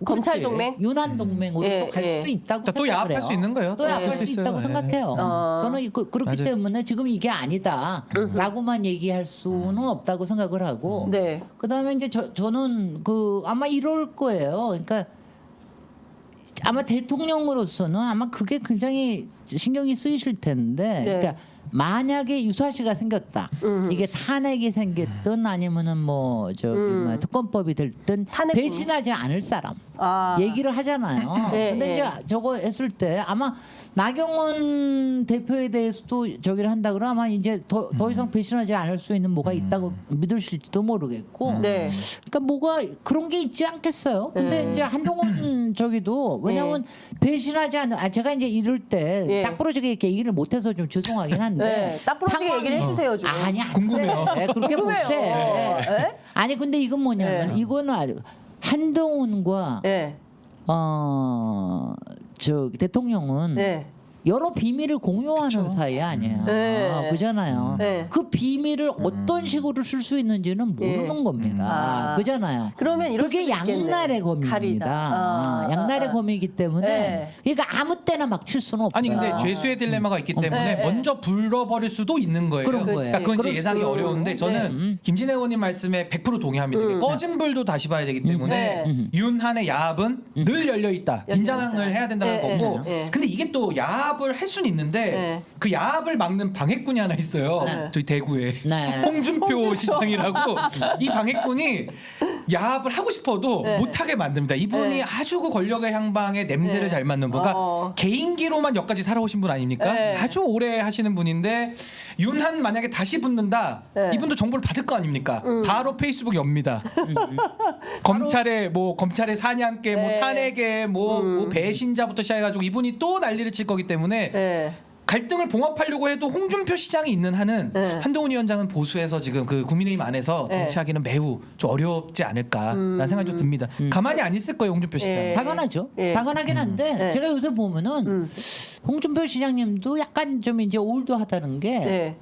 검찰 동맹? 윤한 동맹으로 예, 갈 예. 수도 있다고 자, 또 생각을 야합할 해요. 수 있는 거예요. 또 또 야합할 할 수 수 있어요. 있다고 예. 생각해요. 저는 그렇기 맞아요. 때문에 지금 이게 아니다라고만 얘기할 수는 없다고 생각을 하고 네. 그다음에 이제 저는 그 아마 이럴 거예요. 그러니까 아마 대통령으로서는 아마 그게 굉장히 신경이 쓰이실 텐데 네. 그러니까 만약에 유사시가 생겼다. 이게 탄핵이 생겼든 아니면은 뭐 저기 뭐야, 특검법이 될든 탄핵 배신하지 않을 사람 아. 얘기를 하잖아요. 네, 근데 네. 이제 저거 했을 때 아마 나경원 대표에 대해서도 저기를 한다 그러면 아마 이제 더 이상 배신하지 않을 수 있는 뭐가 있다고 믿으실지도 모르겠고. 네. 그러니까 뭐가 그런 게 있지 않겠어요. 근데 네. 이제 한동훈 저기도 왜냐하면 배신하지 않는 제가 이제 이럴 때 예. 딱 부러지게 이렇게 얘기를 못해서 좀 죄송하긴 한데 네. 딱 부러지게 상황이- 얘기를 해주세요 좀. 아니 안 궁금해요. 돼. 그렇게 궁금해요. 못해. 예? 아니 근데 이건 뭐냐면 네. 이거는 아주 한동훈과 네. 저 대통령은 네. 여러 비밀을 공유하는 사이 아니에요. 네. 그잖아요. 네. 그 비밀을 어떤 식으로 쓸 수 있는지는 모르는 예. 겁니다. 아. 그잖아요. 그러면 이럴 그게 수도 있겠네. 양날의 검입니다. 칼이다. 양날의 검이기 때문에 네. 그러니까 아무 때나 막 칠 수는 없어요. 아니 근데 죄수의 딜레마가 있기 때문에 네. 먼저 불러버릴 수도 있는 거예요. 그런 거예요. 그러니까 그건 그럴 이제 예상이 수도- 어려운데 저는 김진애 의원님 말씀에 100% 동의합니다. 꺼진 불도 다시 봐야 되기 때문에 네. 윤한의 야합은 늘 열려 있다. 긴장을 해야 된다는 네, 거고. 네, 네. 근데 이게 또 야합을 할 수는 있는데 네. 그 야합을 막는 방해꾼이 하나 있어요. 네. 저희 대구에 네. 홍준표 시장이라고 이 방해꾼이 야합을 하고 싶어도 네. 못하게 만듭니다. 이분이 네. 아주 그 권력의 향방에 냄새를 네. 잘 맡는 분과 어. 개인기로만 여기까지 살아오신 분 아닙니까? 네. 아주 오래 하시는 분인데 윤한 만약에 다시 붙는다, 네. 이분도 정보를 받을 거 아닙니까? 바로 페이스북 엽니다. 검찰의 사냥개, 뭐 네. 탄핵에, 뭐 배신자부터 시작해가지고 이분이 또 난리를 칠 거기 때문에 네. 갈등을 봉합하려고 해도 홍준표 시장이 있는 한은 네. 한동훈 위원장은 보수해서 지금 그 국민의힘 안에서 네. 정치하기는 매우 좀 어렵지 않을까라는 생각이 좀 듭니다. 가만히 안 있을 거예요, 홍준표 시장. 네. 당연하죠. 예. 당연하긴 한데 네. 제가 요새 보면은 홍준표 시장님도 약간 좀 이제 올드하다는 게 네.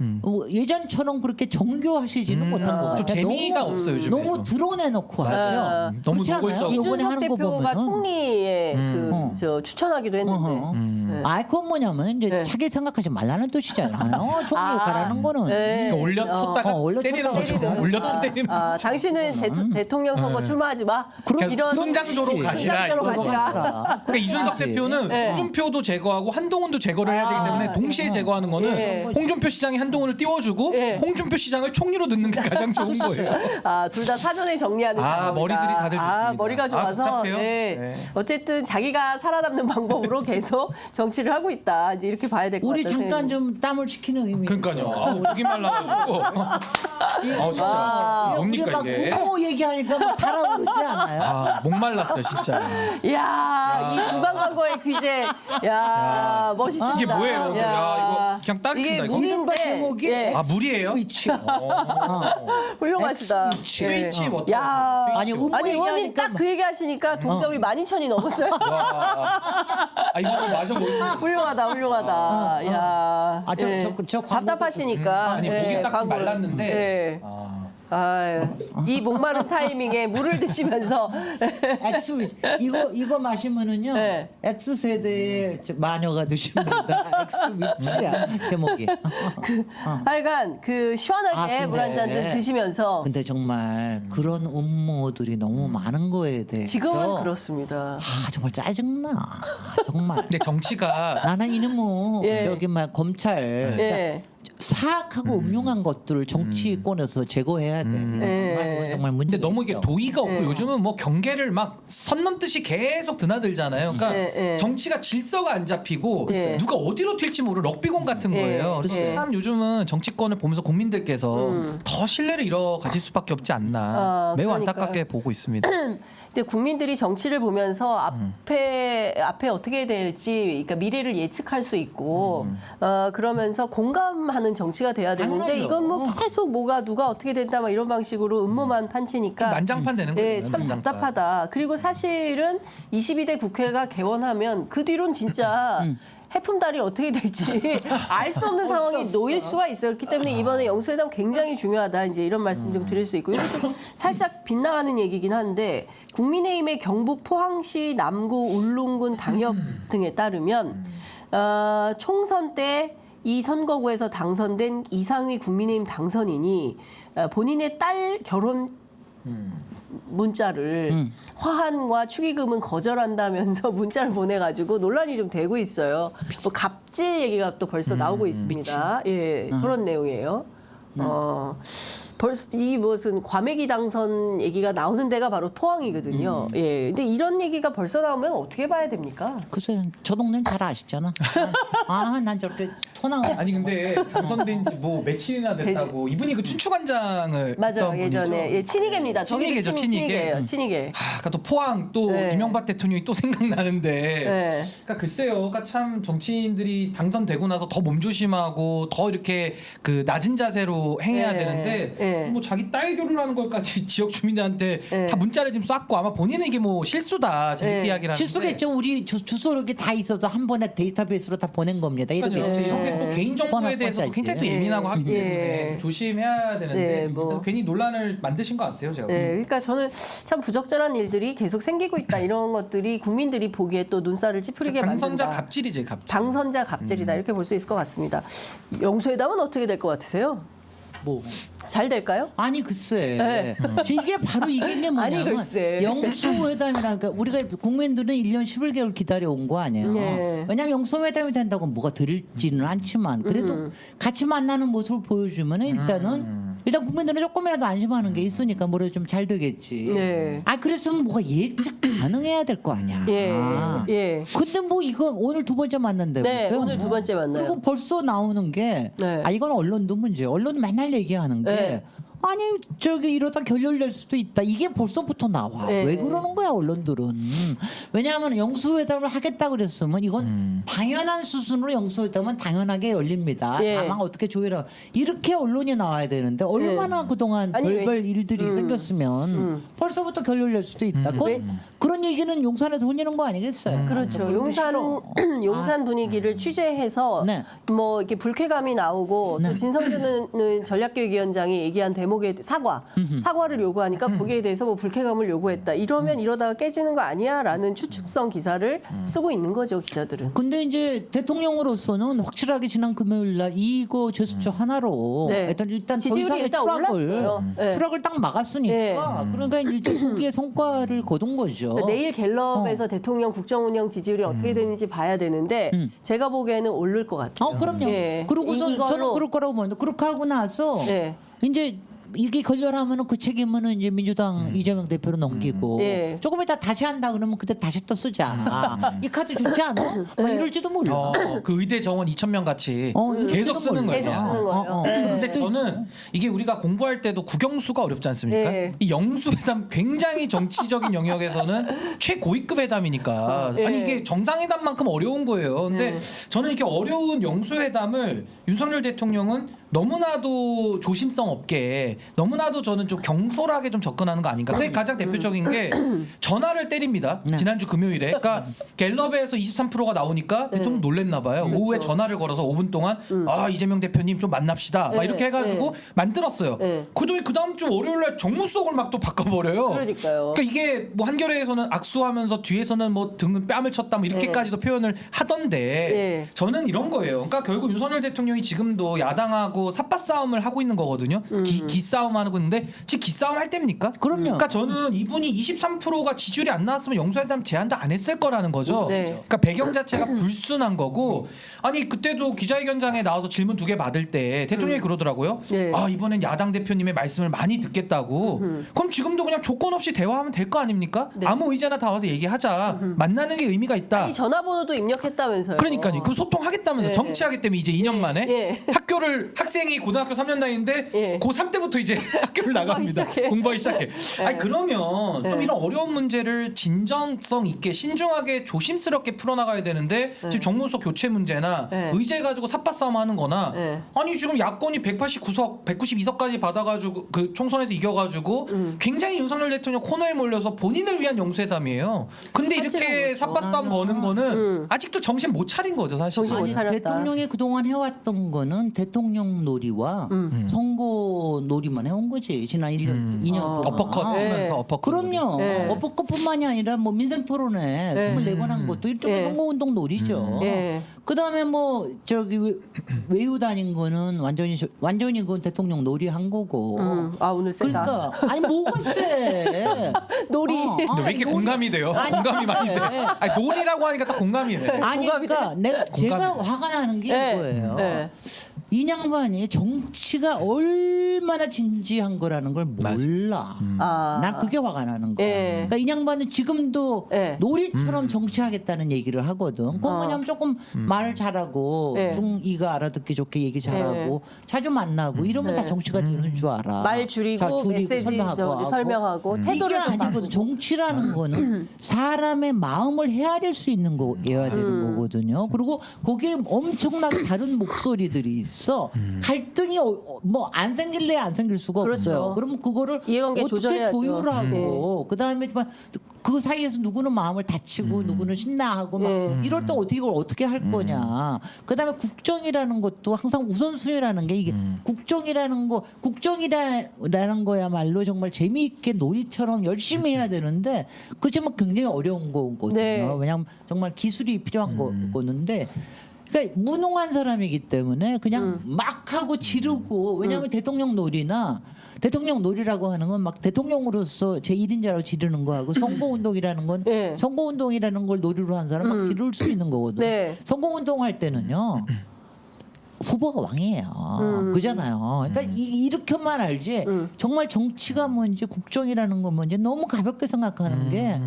예전처럼 그렇게 정교하시지는 못한 것 같아요. 좀 재미가 없어요, 요즘에. 너무 드러내놓고 아, 하죠. 너무 그렇지 않아요? 노골적으로. 이번에 이준석 하는 거 대표가 보면은 총리에 음. 저 추천하기도 했는데. 어허. 네. 아, 그건 뭐냐면 이제 네. 자기 생각하지 말라는 뜻이잖아요. 총리 가라는 거는. 네. 그러니까 올려쳤다가 올려쳤다가 때리는 거죠. 때리는 올렸다 때리는. 아, 당신은 대통령 선거 출마하지 마. 그럼 이런 순장조로 가시라. 순장조로 이거죠. 가시라. 그러니까 이준석 대표는 네. 홍준표도 제거하고 한동훈도 제거를 해야 되기 때문에 동시에 제거하는 거는 예. 홍준표 시장이 한동훈을 띄워주고 예. 홍준표 시장을 총리로 넣는 게 가장 좋은 거예요. 아, 둘 다 사전에 정리하는 아, 방법이다. 머리들이 다들 아, 좋습니다. 머리가 아, 좋아서 복잡해요? 네. 네. 어쨌든 자기가 살아남는 방법으로 계속 정치를 하고 있다. 이제 이렇게 봐야 될 것 같아요. 우리 잠깐 좀 땀을 식히는 의미. 그러니까요. 아, 목이 말라가지고. 진짜 아, 뭡니까 우리가 이게? 막 고모 얘기하니까 막 달아오르지 않아요? 아, 목 말랐어요 진짜. 이야, 이 주간 광고의 귀재. 야, 멋있습니다. 이게 뭐예요? 야, 이거 그냥 따로 이게 친다, 이거. 물인데 제목이 예, 아, 물이에요? 스위치. 훌륭하시다. 스위치 예. 워터. 야, 아니, 스위치. 아니 의원님 얘기하니까 딱 그 얘기 하시니까 동접이 12,000이 넘었어요. 와. 아, 이거 한번 마셔보세요. 훌륭하다, 훌륭하다. 야, 아, 저 광고 답답하시니까. 아니 예, 목이 딱 광고를. 말랐는데. 예. 아. 아유, 이 목마른 타이밍에 물을 드시면서 X 이거 마시면은요. 네. X 세대의 마녀가 되십니다. X 위치야 제목이. 하여간 그 시원하게 아, 물 한 잔 근데- 드시면서 근데 정말 그런 음모들이 너무 많은 거에 대해서 지금은 그렇습니다. 아 정말 짜증나. 정말. 근데 정치가 나는 이놈의 예. 저기 막 검찰 예. 사악하고 음흉한 것들을 정치권에서 제거해야 돼. 정말 문제. 근데 너무 이게 도의가 없고 네. 요즘은 뭐 경계를 막 선 넘듯이 계속 드나들잖아요. 그러니까 네, 네. 정치가 질서가 안 잡히고 네. 누가 어디로 튈지 모르는 럭비공 같은 네. 거예요. 그래서 네. 참 요즘은 정치권을 보면서 국민들께서 더 신뢰를 잃어가실 수밖에 없지 않나 아, 매우 그러니까요. 안타깝게 보고 있습니다. 근데 국민들이 정치를 보면서 앞에 어떻게 될지, 그러니까 미래를 예측할 수 있고, 그러면서 공감하는 정치가 돼야 되는데 당연하죠. 이건 뭐 계속 뭐가 누가 어떻게 된다 막 이런 방식으로 음모만 판치니까 난장판 되는 거예요. 네, 참 난장판. 답답하다. 그리고 사실은 22대 국회가 개원하면 그 뒤로는 진짜 해품달이 어떻게 될지 알 수 없는 상황이 놓일 수가 있어요. 그렇기 때문에 이번에 영수회담 굉장히 중요하다. 이제 이런 말씀 좀 드릴 수 있고, 이건 좀 살짝 빗나가는 얘기긴 한데, 국민의힘의 경북 포항시 남구 울릉군 당협 등에 따르면 총선 때 이 선거구에서 당선된 이상휘 국민의힘 당선인이 본인의 딸 결혼 문자를 화환과 축의금은 거절한다면서 문자를 보내가지고 논란이 좀 되고 있어요. 뭐 갑질 얘기가 또 벌써 나오고 있습니다. 예, 그런 내용이에요. 벌써 이 무슨 과메기 당선 얘기가 나오는 데가 바로 포항이거든요. 예, 근데 이런 얘기가 벌써 나오면 어떻게 봐야 됩니까? 글쎄 저 동네는 잘 아시잖아. 아 난 저렇게 토나. 아니 근데 당선된 지 뭐 며칠이나 됐다고 이분이 그 춘추관장을 맞아, 했던 예전에 분이죠. 예, 친이계입니다. 친이계죠, 친이계. 친이계예요, 친이계. 아, 그러니까 또 포항 또 네. 이명박 대통령이 또 생각나는데 네. 그러니까 글쎄요. 그러니까 참 정치인들이 당선되고 나서 더 몸조심하고 더 이렇게 그 낮은 자세로 행해야 네. 되는데 네. 뭐 자기 딸 결혼하는 걸까지 지역 주민들한테 네. 다 문자를 지금 쐈고 아마 본인은 이게 뭐 실수다 저렇게 네. 이야기를 하는데 실수겠죠. 우리 주소 이렇게 다 있어서 한 번에 데이터베이스로 다 보낸 겁니다. 이렇게. 그러니까요. 네. 이게 또 개인 정보에 뻔한 대해서 뻔하지. 굉장히 또 예민하고 하기 때문에 예. 조심해야 되는데 네, 뭐. 괜히 논란을 만드신 것 같아요, 제가. 네, 그러니까 저는 참 부적절한 일들이 계속 생기고 있다. 이런 것들이 국민들이 보기에 또 눈살을 찌푸리게 당선자 만든다. 갑질이지, 갑질. 당선자 갑질이다. 이렇게 볼 수 있을 것 같습니다. 영수회담은 어떻게 될 것 같으세요? 뭐. 잘 될까요? 아니 글쎄. 네. 이게 바로 이게 아니, 뭐냐면 글쎄. 영수회담이라니까 우리가 국민들은 1년 11개월 기다려 온 거 아니에요. 네. 왜냐하면 영수회담이 된다고 뭐가 들을지는 않지만 그래도 같이 만나는 모습을 보여주면 일단 국민들은 조금이라도 안심하는 게 있으니까 뭐래도 좀 잘 되겠지. 네. 아 그랬으면 뭐가 예측 가능해야 될 거 아니야. 예, 아. 예. 근데 뭐 이거 오늘 두 번째 만난다고. 네, 오늘 두 번째 만나요. 그리고 벌써 나오는 게 네. 이건 언론도 문제. 언론은 맨날 얘기하는 게 네. 아니 저기 이러다 결렬 낼 수도 있다. 이게 벌써부터 나와. 네. 왜 그러는 거야 언론들은? 왜냐하면 영수회담을 하겠다 그랬으면 이건 당연한 수순으로 영수회담은 당연하게 열립니다. 네. 다만 어떻게 조율하 이렇게 언론이 나와야 되는데 얼마나 그동안 아니, 별별 일들이 생겼으면 벌써부터 결렬 낼 수도 있다. 그런 얘기는 용산에서 혼내는 거 아니겠어요? 그렇죠. 그러기 싫어. 용산 분위기를 취재해서 네. 뭐 이렇게 불쾌감이 나오고 또 진성준 전략기획위원장이 얘기한 대목에 사과를 요구하니까 거기에 대해서 뭐 불쾌감을 요구했다. 이러면 이러다가 깨지는 거 아니야라는 추측성 기사를 쓰고 있는 거죠 기자들은. 근데 이제 대통령으로서는 확실하게 지난 금요일 날 이거 제스처 하나로 네. 일단 더 지지율이 이상의 일단 올랐어요. 네. 추락을 딱 막았으니까 그러니까 일단 소기의 성과를 거둔 거죠. 내일 갤럽에서 대통령 국정운영 지지율이 어떻게 되는지 봐야 되는데 제가 보기에는 오를 것 같아요. 그럼요. 예. 그리고 저는 이걸로- 그럴 거라고 보는데 그렇게 하고 나서 네. 이제 이게 걸려하면은 그 책임은 이제 민주당 이재명 대표로 넘기고 예. 조금 이따 다시 한다 그러면 그때 다시 또 쓰자. 이 카드 좋지 않아? 뭐 이럴지도 몰라. 그 의대 정원 2,000명 같이 이럴지도 계속 쓰는 몰라. 거예요. 계속 쓰는 거예요. 근데 저는 이게 우리가 공부할 때도 국영수가 어렵지 않습니까? 네. 이 영수회담 굉장히 정치적인 영역에서는 최고위급 회담이니까 네. 아니 이게 정상회담만큼 어려운 거예요. 근데 네. 저는 이렇게 어려운 영수회담을 윤석열 대통령은 너무나도 조심성 없게 너무나도 저는 좀 경솔하게 좀 접근하는 거 아닌가. 그게 가장 대표적인 게 전화를 때립니다. 네. 지난주 금요일에. 그러니까 갤럽에서 23%가 나오니까 대통령 놀랬나 봐요. 오후에 전화를 걸어서 5분 동안 아 이재명 대표님 좀 만납시다. 막 네. 이렇게 해가지고 만들었어요. 네. 그 다음 주 월요일날 정무수석을 막 또 바꿔버려요. 그러니까요. 그러니까 이게 뭐 한겨레에서는 악수하면서 뒤에서는 뭐 등은 뺨을 쳤다 뭐 이렇게까지도 표현을 하던데 네. 저는 이런 거예요. 그러니까 결국 윤석열 대통령이 지금도 야당하고 삿바 싸움을 하고 있는 거거든요. 기싸움 하고 있는데 지금 기싸움 할 때입니까? 그럼요. 그러니까 저는 이분이 23%가 지지율이 안 나왔으면 영수회담 제안도 안 했을 거라는 거죠. 네. 그러니까 배경 자체가 불순한 거고 아니 그때도 기자회견장에 나와서 질문 2개 받을 때 대통령이 그러더라고요. 네. 아 이번엔 야당 대표님의 말씀을 많이 듣겠다고. 그럼 지금도 그냥 조건 없이 대화하면 될 거 아닙니까? 네. 아무 의제나 다 와서 얘기하자. 만나는 게 의미가 있다. 이 전화번호도 입력했다면서요. 그러니까요. 그럼 소통하겠다면서 네. 정치하기 때문에 이제 2년 만에 예. 학생이 고등학교 3년 다니는데 예. 고3 때부터 이제 학교를 나갑니다. 공부하기 시작해. 아니 그러면 좀 이런 어려운 문제를 진정성 있게 신중하게 조심스럽게 풀어나가야 되는데 지금 정무수석 교체 문제나 네. 의제 가지고 삿바 싸움하는 거나 네. 아니 지금 야권이 189석, 192석까지 받아가지고 그 총선에서 이겨가지고 굉장히 윤석열 대통령 코너에 몰려서 본인을 위한 영수회담이에요. 근데 이렇게 사실은 삿바 싸움 거는 거는 아직도 정신 못 차린 거죠 사실. 정신 못 아니, 차렸다. 대통령이 그동안 해왔던 거는 대통령 놀이와 선거 놀이만 해온 거지 지난 1년, 2년 동안. 어퍼컷 네. 치면서 어퍼컷. 그럼요. 네. 어퍼컷뿐만이 아니라 뭐 민생 토론회 네. 24번 한 것도 일종의 네. 선거운동 놀이죠. 네. 그다음에 뭐 저기 외유 다닌 거는 완전히 그건 대통령 놀이 한 거고. 아 오늘 세다. 그러니까 아니 뭐가 세? 놀이. 근데 왜 이렇게 공감이 돼요? 공감이 많이 돼. 아니 놀이라고 하니까 딱 공감이 돼. 아니 공감이 그러니까 제가 공감이 화가 나는 게 네. 이거예요. 네. 이 양반이 정치가 얼마나 진지한 거라는 걸 몰라. 아. 난 그게 화가 나는 거야. 예. 그러니까 이 양반은 지금도 예. 놀이처럼 정치하겠다는 얘기를 하거든. 그건 그냥 조금 말을 잘하고 예. 중2가 알아듣기 좋게 얘기 잘하고 자주 만나고 이러면 다 정치가 되는 줄 알아. 말 줄이고 메시지 설명하고 태도를 이게 좀 아니거든. 바꾸고. 정치라는 거는 사람의 마음을 헤아릴 수 있는 거여야 되는 거거든요. 그리고 거기에 엄청나게 다른 목소리들이 있어. 갈등이 뭐 안 생길래 안 생길 수가 그렇죠. 없어요. 그러면 그거를 이해관계 어떻게 조절해야죠. 조율하고 그다음에 그 사이에서 누구는 마음을 다치고 누구는 신나하고 막 이럴 때 어떻게 이걸 어떻게 할 거냐. 그다음에 국정이라는 것도 항상 우선순위라는 게 이게 국정이라는 거야말로 정말 재미있게 놀이처럼 열심히 해야 되는데 그렇지만 굉장히 어려운 거거든요. 네. 왜냐하면 정말 기술이 필요한 거는데 그러니까 무능한 사람이기 때문에 그냥 막 하고 지르고 왜냐하면 대통령 놀이라고 하는 건 막 대통령으로서 제 1인자로 지르는 거하고 선거운동이라는 건 네. 선거운동이라는 걸 놀이로 한 사람 막 지를 수 있는 거거든. 네. 선거운동할 때는요. 후보가 왕이에요. 그잖아요. 그러니까 이렇게만 알지 정말 정치가 뭔지 국정이라는 건 뭔지 너무 가볍게 생각하는 게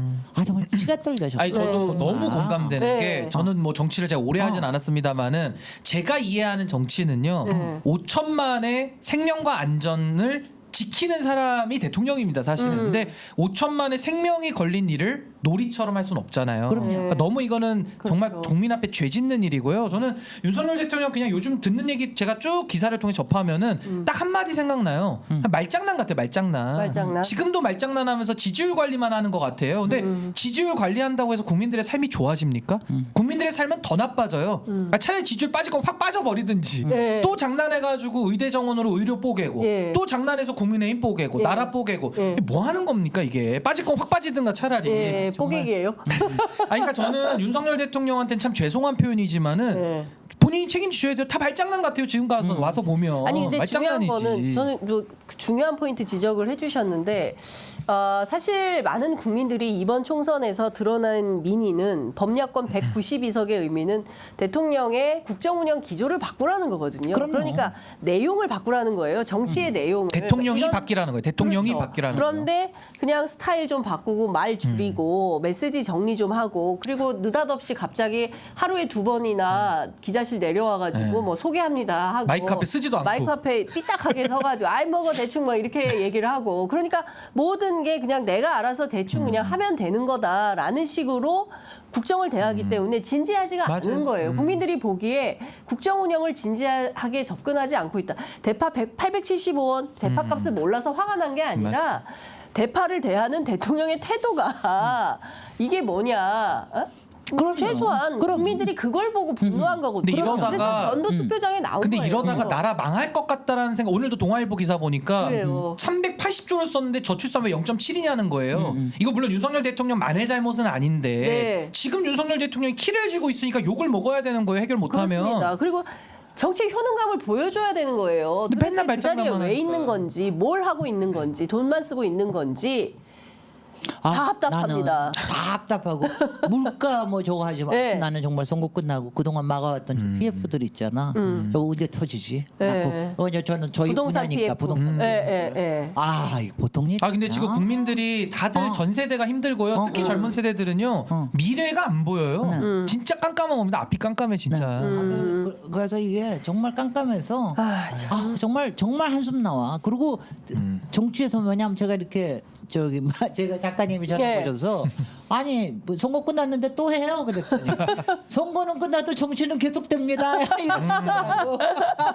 정말 치가 떨려져. 아니 저도 너무 공감되는 네. 게 저는 뭐 정치를 제가 오래 하진 않았습니다만은 제가 이해하는 정치는요 5천만의 생명과 안전을 지키는 사람이 대통령입니다, 사실은. 근데 5천만의 생명이 걸린 일을 놀이처럼 할 수는 없잖아요. 그러니까 너무 이거는 정말 국민 앞에 죄 짓는 일이고요. 저는 윤석열 대통령 그냥 요즘 듣는 얘기 제가 쭉 기사를 통해 접하면은 딱 한마디 생각나요. 말장난 같아요, 말장난. 말장난. 지금도 말장난하면서 지지율 관리만 하는 것 같아요. 근데 지지율 관리한다고 해서 국민들의 삶이 좋아집니까? 국민들의 삶은 더 나빠져요. 그러니까 차라리 지지율 빠질 거면 확 빠져버리든지 예. 또 장난해가지고 의대 정원으로 의료 뽀개고 예. 또 장난해서 국민의힘 뽀개고 예. 나라 뽀개고 예. 이게 뭐 하는 겁니까 이게? 빠질 거 확 빠지든가 차라리. 예, 뽀개기예요. 아니 그러니까 저는 윤석열 대통령한테는 참 죄송한 표현이지만은 예. 본인이 책임지셔야 돼요. 다 말장난 같아요. 지금 가서 와서 보면. 아니 근데 중요한 말장난이지. 거는 저는 뭐 중요한 포인트 지적을 해주셨는데 사실 많은 국민들이 이번 총선에서 드러난 민의는 법야권 192석의 의미는 대통령의 국정운영 기조를 바꾸라는 거거든요. 그럼요. 그러니까 내용을 바꾸라는 거예요. 정치의 내용을. 대통령이 이런- 바뀌라는 거예요. 대통령이 그렇죠. 바뀌라는 거예요. 그런데 그냥 스타일 좀 바꾸고 말 줄이고 메시지 정리 좀 하고 그리고 느닷없이 갑자기 하루에 2번이나 기자실 내려와가지고 네. 뭐 소개합니다 하고 마이크 앞에 쓰지도 않고. 마이크 앞에 삐딱하게 서가지고 아이 먹어 대충 막 이렇게 얘기를 하고 그러니까 모든 게 그냥 내가 알아서 대충 그냥 하면 되는 거다라는 식으로 국정을 대하기 때문에 진지하지가 맞아요. 않은 거예요. 국민들이 보기에 국정 운영을 진지하게 접근하지 않고 있다. 대파 875원 대파값을 몰라서 화가 난 게 아니라 대파를 대하는 대통령의 태도가 이게 뭐냐? 어? 그럼요. 최소한 국민들이 그걸 보고 분노한 거거든요. 근데 이러다가- 그래서 전도 투표장에 나온 근데 거예요. 이러다가 나라 망할 것 같다라는 생각. 오늘도 동아일보 기사 보니까 그래요. 380조를 썼는데 저출산 왜 0.7이냐는 거예요. 이거 물론 윤석열 대통령 만의 잘못은 아닌데 네. 지금 윤석열 대통령이 키를 쥐고 있으니까 욕을 먹어야 되는 거예요. 해결 못하면. 그렇습니다. 그리고 정책 효능감을 보여줘야 되는 거예요. 근데 도대체 맨날 그 자리에 말장난만 왜 있는 하니까. 건지, 뭘 하고 있는 건지, 돈만 쓰고 있는 건지 다 답답합니다. 나는 다 답답하고 물가 뭐 저거 하지만 네. 나는 정말 선거 끝나고 그동안 막아왔던 저 PF들 있잖아. 저거 언제 터지지? 네. 이제 저는 저희 부동산 분야니까 PF. 부동산. 예. 아, 이거 보통 일. 아 근데 지금 국민들이 다들 전 세대가 힘들고요. 특히 젊은 세대들은요. 미래가 안 보여요. 진짜 깜깜한 겁니다. 앞이 깜깜해 진짜. 그래서 이게 정말 깜깜해서 아, 정말 한숨 나와. 그리고 정치에서 왜냐면 제가 이렇게 저기 제가 작가님이 전화 예. 오셔서 아니 뭐 선거 끝났는데 또 해요 그랬더니 선거는 끝나도 정치는 계속됩니다. 이러더라고.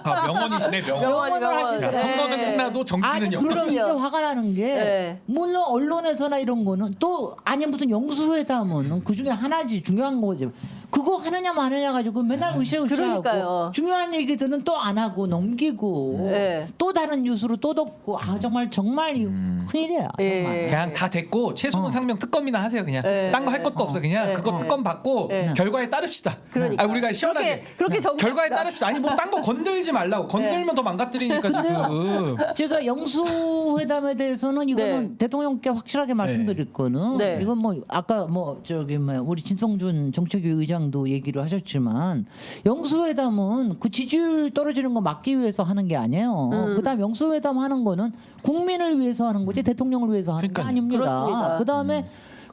아, 명언이시네 명언. 명언이 하시네. 야, 선거는 예. 끝나도 정치는 아니 영. 그럼 이게 그럼요. 화가 나는 게 예. 물론 언론에서나 이런 거는 또 아니 무슨 영수회담은 그 중에 하나지 중요한 거지. 그거 하느냐 마느냐 가지고 맨날 으쌰으쌰하고 그러니까요. 중요한 얘기들은 또 안 하고 넘기고 예. 또 다른 뉴스로 또 덮고 아 정말 이거 큰일이야. 예. 정말. 그냥 다 됐고 최소한 상명 특검이나 하세요 그냥. 네. 딴 거 할 것도 없어 그냥. 그거 특검 받고 결과에 따릅시다. 그러니까. 아, 우리가 시원하게 그렇게 정리합시다. 결과에 따릅시다. 아니 뭐 딴 거 건들지 말라고. 건들면 더 망가뜨리니까 지금. 제가 영수회담에 대해서는 이거는 대통령께 확실하게 말씀드릴 거는 네. 이건 뭐 아까 뭐 저기 뭐 우리 진성준 정책위 의장도 얘기를 하셨지만 영수회담은 그 지지율 떨어지는 거 막기 위해서 하는 게 아니에요. 그다음 영수회담 하는 거는 국민을 위해서 하는 거지 대통령을 위해서 하는 게 그러니까요. 아닙니다. 그렇습니다. 그다음에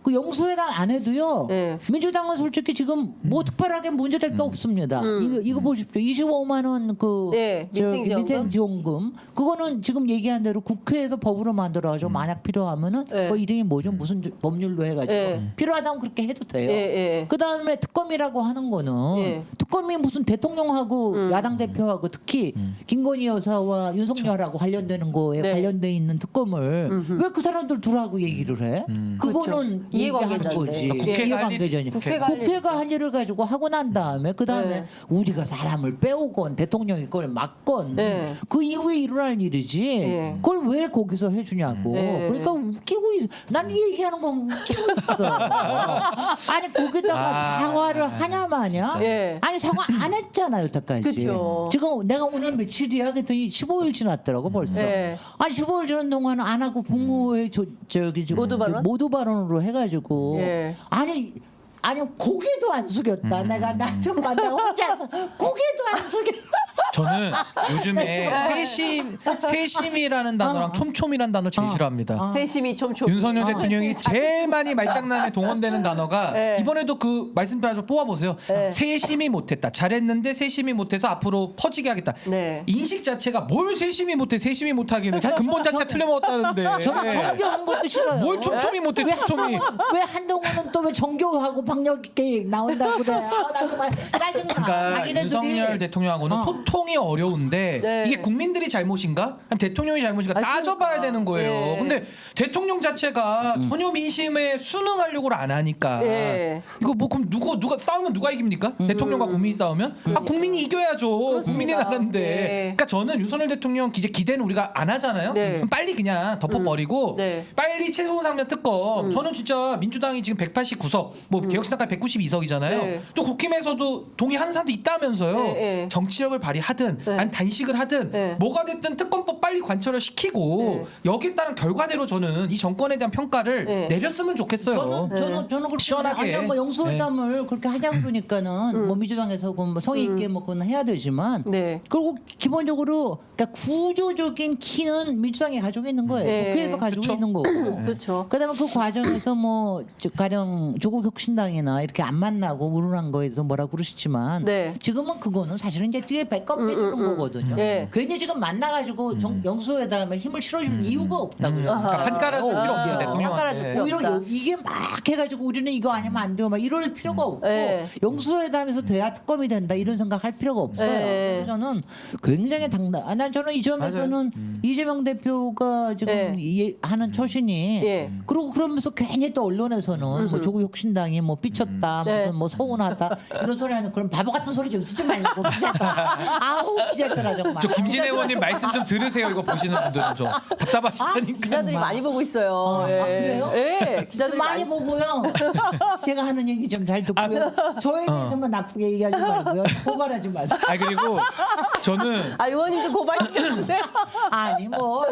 그 영수회담 안 해도요. 네. 민주당은 솔직히 지금 뭐 특별하게 문제될 게 없습니다. 이거 보십시오. 25만 원 그 네, 민생지원금. 민생지원금 그거는 지금 얘기한 대로 국회에서 법으로 만들어가지고 만약 필요하면은 네. 그 이름이 뭐죠? 무슨 법률로 해가지고 네. 필요하다면 그렇게 해도 돼요. 예. 그 다음에 특검이라고 하는 거는 예. 특검이 무슨 대통령하고 야당 대표하고 특히 김건희 여사와 윤석열하고 관련되는 거에 네. 관련돼 있는 특검을 왜 그 사람들 둘하고 얘기를 해? 그거는 얘기하는 이해관계자인데. 거지. 예. 국회가 할 일이- 이해관계자니까. 국회가 할 국회가 할 일을 가지고 하고 난 다음에 그 다음에 네. 우리가 사람을 빼오건 대통령이 그걸 막건 네. 그 이후에 일어날 일이지. 네. 그걸 왜 거기서 해주냐고. 네. 그러니까 웃기고 있어. 난 이 얘기하는 건 웃기고 있어. 아니 거기다가 사과를 하냐 마냐? 예. 아니 사과 안 했잖아요 여태까지. 그쵸. 지금 내가 오늘 며칠이야 그랬더니 15일 지났더라고 벌써. 예. 아니 15일 지난 동안 안 하고 국무회의 저기 지금 모두 발언? 모두 발언으로 해가지고 예. 아니 고개도 안 숙였다. 내가 나 정말 내가 혼자서 고개도 안 숙였어. 저는 요즘에 세심이라는 단어랑 촘촘이라는 단어 제일 싫어합니다. 세심이 촘촘. 윤석열 대통령이 제일 많이 말장난에 동원되는 단어가 네. 이번에도 그 말씀대로 뽑아보세요. 세심이 못했다. 잘했는데 세심이 못해서 앞으로 퍼지게 하겠다. 네. 인식 자체가 뭘 세심이 못해 세심이 못하기는 근본 자체가 틀려먹었다는데. 저는 정교한 것도 싫어요. 뭘 촘촘히 못해 촘촘히. 왜 한동훈은 또 왜 정교하고 방역 계획 나온다고 그래? 나 정말 짜증나. 그러니까 자기네들이 윤석열 대통령하고는 소통이 어려운데 네. 이게 국민들이 잘못인가? 아니면 대통령이 잘못인가? 따져봐야 되는 거예요. 네. 근데 대통령 자체가 전혀 민심에 순응하려고 안 하니까 네. 이거 뭐 그럼 누가 싸우면 누가 이깁니까? 대통령과 국민이 싸우면 국민이 이겨야죠. 그렇습니다. 국민이 나는데. 네. 그러니까 저는 윤석열 대통령 이제 기대는 우리가 안 하잖아요. 네. 그럼 빨리 그냥 덮어버리고 네. 빨리 최소한 상면 특검. 저는 진짜 민주당이 지금 189석, 뭐 개혁신당까지 192석이잖아요. 네. 또 국힘에서도 동의하는 사람도 있다면서요. 네, 네. 정치력을 발휘하든 아니 단식을 하든 네. 뭐가 됐든 특검법 빨리 관철을 시키고 여기에 따른 결과대로 저는 이 정권에 대한 평가를 네. 내렸으면 좋겠어요. 저는 그렇게 시원하게. 아니 뭐 영수회담을 그렇게 하자고 그러니까는 뭐 민주당에서 뭐 성의 있게 뭐 그건 해야 되지만 네. 그리고 기본적으로 그러니까 구조적인 키는 민주당이 가지고 있는 거예요. 네. 국회에서 가지고 그쵸. 있는 거고. 그렇죠. 그다음에 그 과정에서 뭐 가령 조국 혁신당이나 이렇게 안 만나고 우른한 거에서 뭐라 그러시지만 네. 지금은 그거는 사실은 이제 뒤에 백업 해주는 거거든요. 네. 괜히 지금 만나가지고 영수회담에 힘을 실어줄 이유가 없다고요. 그러니까 한 깔아줘 필요 없고요 한 대통령한테. 깔아줘. 오히려 이게 막 해가지고 우리는 이거 아니면 안 돼요. 막 이럴 필요가 없고 네. 영수회담에서 돼야 특검이 된다 이런 생각할 필요가 없어요. 네. 그래서 저는 굉장히 당당. 난 저는 이 점에서는 이재명 대표가 지금 네. 하는 처신이 예. 그리고 그러면서 괜히 또 언론에서는 뭐 조국 혁신당이 뭐 삐쳤다, 네. 무슨 뭐 서운하다 이런 소리 하는 그런 바보 같은 소리 좀 쓰지 말라고 기자가 아우 기자들아 정말. 저 김진애 의원님 말씀 좀 들으세요. 이거 보시는 분들은 좀 답답하시다니까. 기자들이 많이 보고 있어요. 예. 아, 그래요? 예. 기자들이 많이 보고요. 제가 하는 얘기 좀 잘 듣고요. 저에 대해서만 나쁘게 얘기하지 말고요. 고발하지 마세요. 아 그리고 저는 아 의원님도 고발시켜주세요. 아니 뭐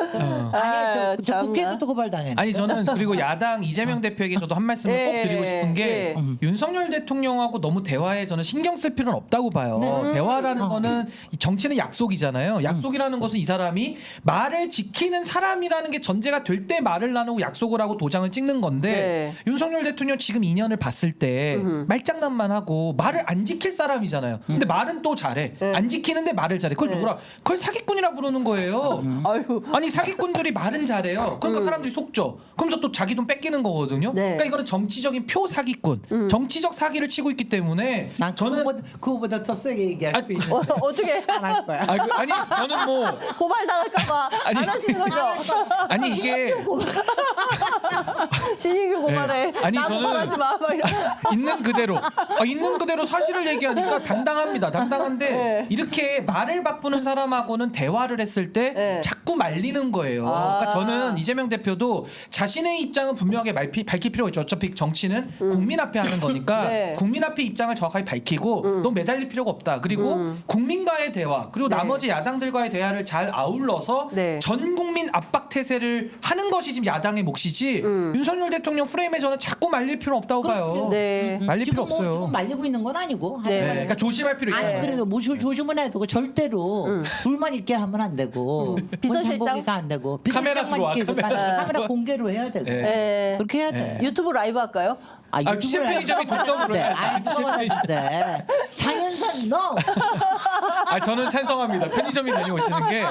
아, 저 참나. 국회에서도 고발당했네. 아니 저는 그리고 야당 이재명 대표에게 저도 한 말씀을 예, 꼭 드리고 싶은 게 예. 윤석열 대통령하고 너무 대화에 저는 신경 쓸 필요는 없다고 봐요. 대화라는 거는 이 정치는 약속이잖아요. 약속이라는 것은 이 사람이 말을 지키는 사람이라는 게 전제가 될 때 말을 나누고 약속을 하고 도장을 찍는 건데 윤석열 대통령 지금 2년을 봤을 때 말장난만 하고 말을 안 지킬 사람이잖아요. 근데 말은 또 잘해. 안 지키는데 말을 잘해. 그걸 누구라? 그걸 사기꾼이라 부르는 거예요. 아유. 아니 사기꾼들이 말은 잘해요. 그러니까 사람들이 속죠. 그러면서 또 자기 돈 뺏기는 거거든요. 네. 그러니까 이거는 정치적인 표 사기꾼, 정치적 사기를 치고 있기 때문에 난 저는 그거보다 더 세게 얘기할 수 있는. 어떻게 안할 거야. 아니 저는 뭐 고발 당할까봐 안 아니. 하시는 거죠? 아니 이게 신인규 고발해. 네. 아니, 나 저는 고발하지 마. 막 이런. 있는 그대로 사실을 얘기하니까 당당합니다. 당당한데 네. 이렇게 말을 바꾸는 사람하고는 대화를 했을 때 네. 자꾸 말리는 거예요. 아. 그러니까 저는 이재명 대표도 자신의 입장은 분명하게 밝힐 필요가 있죠. 어차피 정치는 국민 앞에 하는 거니까 네. 국민 앞에 입장을 정확하게 밝히고 너무 매달릴 필요가 없다. 그리고 국민과의 대화 그리고 네. 나머지 야당들과의 대화를 잘 아울러서 네. 전 국민 압박 태세를 하는 것이 지금 야당의 몫이지 윤석열 대통령 프레임에 저는 자꾸 말릴 필요 없다고 봐요. 네. 말릴 필요 지금 없어요. 지금 말리고 있는 건 아니고. 네. 하지만 그러니까 조심할 필요 있다. 아니 그래도 뭐 조심은 해야 되고 절대로 둘만 있게 하면 안 되고 비서실장? 정보기가 안 되고 카메라 들어와, 카메라 공개로 해야 되고 네. 그렇게 해야 돼. 유튜브 라이브 할까요? 취재 편의점이 독점으로 네, 해야지. 네. 장현선 너. 저는 찬성합니다. 편의점이 다녀오시는 게.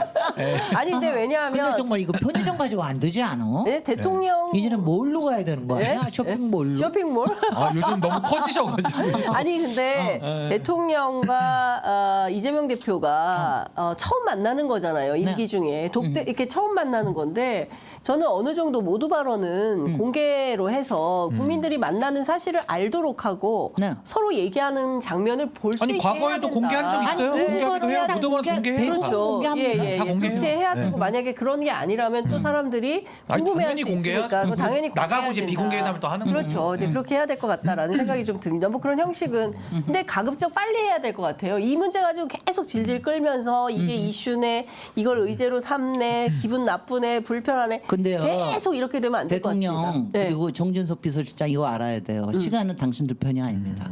아니 근데 근데 왜냐하면 정말 이거 편의점 가지고 안 되지 않아? 네, 대통령 이제는 뭘로 가야 되는 거야? 네? 쇼핑몰로. 쇼핑몰? 요즘 너무 커지셔가지고. 아니 근데 대통령과 이재명 대표가 처음 만나는 거잖아요. 임기 중에 이렇게 처음 만나는 건데 저는 어느 정도 모두 발언은 공개로 해서 국민들이 만나는 사실을 알도록 하고 네. 서로 얘기하는 장면을 볼 수 아니 있게 과거에도 해야 공개한 적 된다. 있어요. 아니, 공개하기도 해요. 공개하고 무도건 공개해요. 그렇죠. 공개합니다. 예, 다 공개해요. 그렇게 해야 되고 네. 만약에 그런 게 아니라면 또 사람들이 아니, 궁금해할 수 당연히 공개해야죠. 있으니까 그거 당연히 나가고 공개해야 이제 된다. 비공개회담을 또 하는 거죠. 그렇죠. 이제 그렇게 해야 될 것 같다라는 생각이 좀 듭니다. 뭐 그런 형식은 근데 가급적 빨리 해야 될 것 같아요. 이 문제 가지고 계속 질질 끌면서 이게 이슈네, 이걸 의제로 삼네, 기분 나쁘네, 불편하네. 근데요, 계속 이렇게 되면 안 될 것 같습니다. 대통령 네. 그리고 정진석 비서실장 이거 알아야 돼요. 시간은 당신들 편이 아닙니다.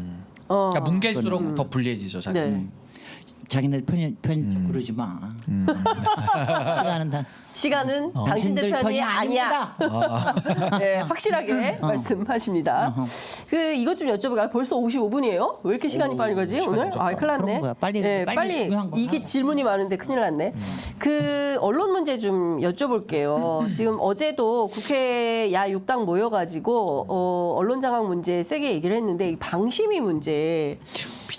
그러니까 뭉갤수록 더 불리해지죠. 자기. 네. 자기네 편이 좀 그러지 마. 시간은 다 시간은 당신들 편이 아니야. 네, 확실하게 말씀하십니다. 이것 좀 여쭤볼까요? 벌써 55분이에요? 왜 이렇게 시간이 빨리 가지 오늘? 아, 큰일 났네. 그런 거야. 빨리 중요한 거 이게 하라. 질문이 많은데 큰일 났네. 언론 문제 좀 여쭤볼게요. 지금 어제도 국회 야 6당 모여가지고 언론 장악 문제 세게 얘기를 했는데 이 방심위 문제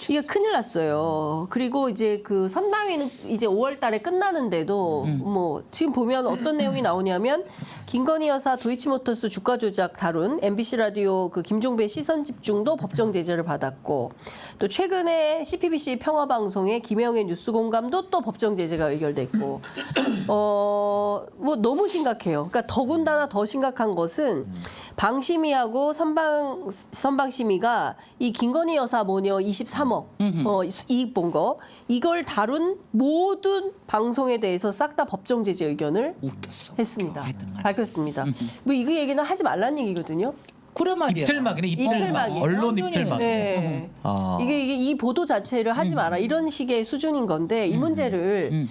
이게 큰일 났어요. 그리고 이제 그 선방위는 이제 5월달에 끝나는데도 뭐 지금 보면 어떤 내용이 나오냐면 김건희 여사 도이치모터스 주가 조작 다룬 MBC 라디오 그 김종배 시선 집중도 법정 제재를 받았고 또 최근에 CPBC 평화방송의 김영애 뉴스 공감도 또 법정 제재가 의결됐고 뭐 너무 심각해요. 그러니까 더군다나 더 심각한 것은 방심위하고 선방심위가 이 김건희 여사 모녀 23억 이익 본 거 이걸 다룬 모든 방송에 대해서 싹 다 법정 제재 의견을 했습니다. 밝혔습니다. 뭐 이거 얘기는 하지 말란 얘기거든요. 그래 말이야. 입틀막이네. 입틀막이에요. 언론 입틀막. 네. 아. 이게 이 보도 자체를 하지 마라 이런 식의 수준인 건데 이 문제를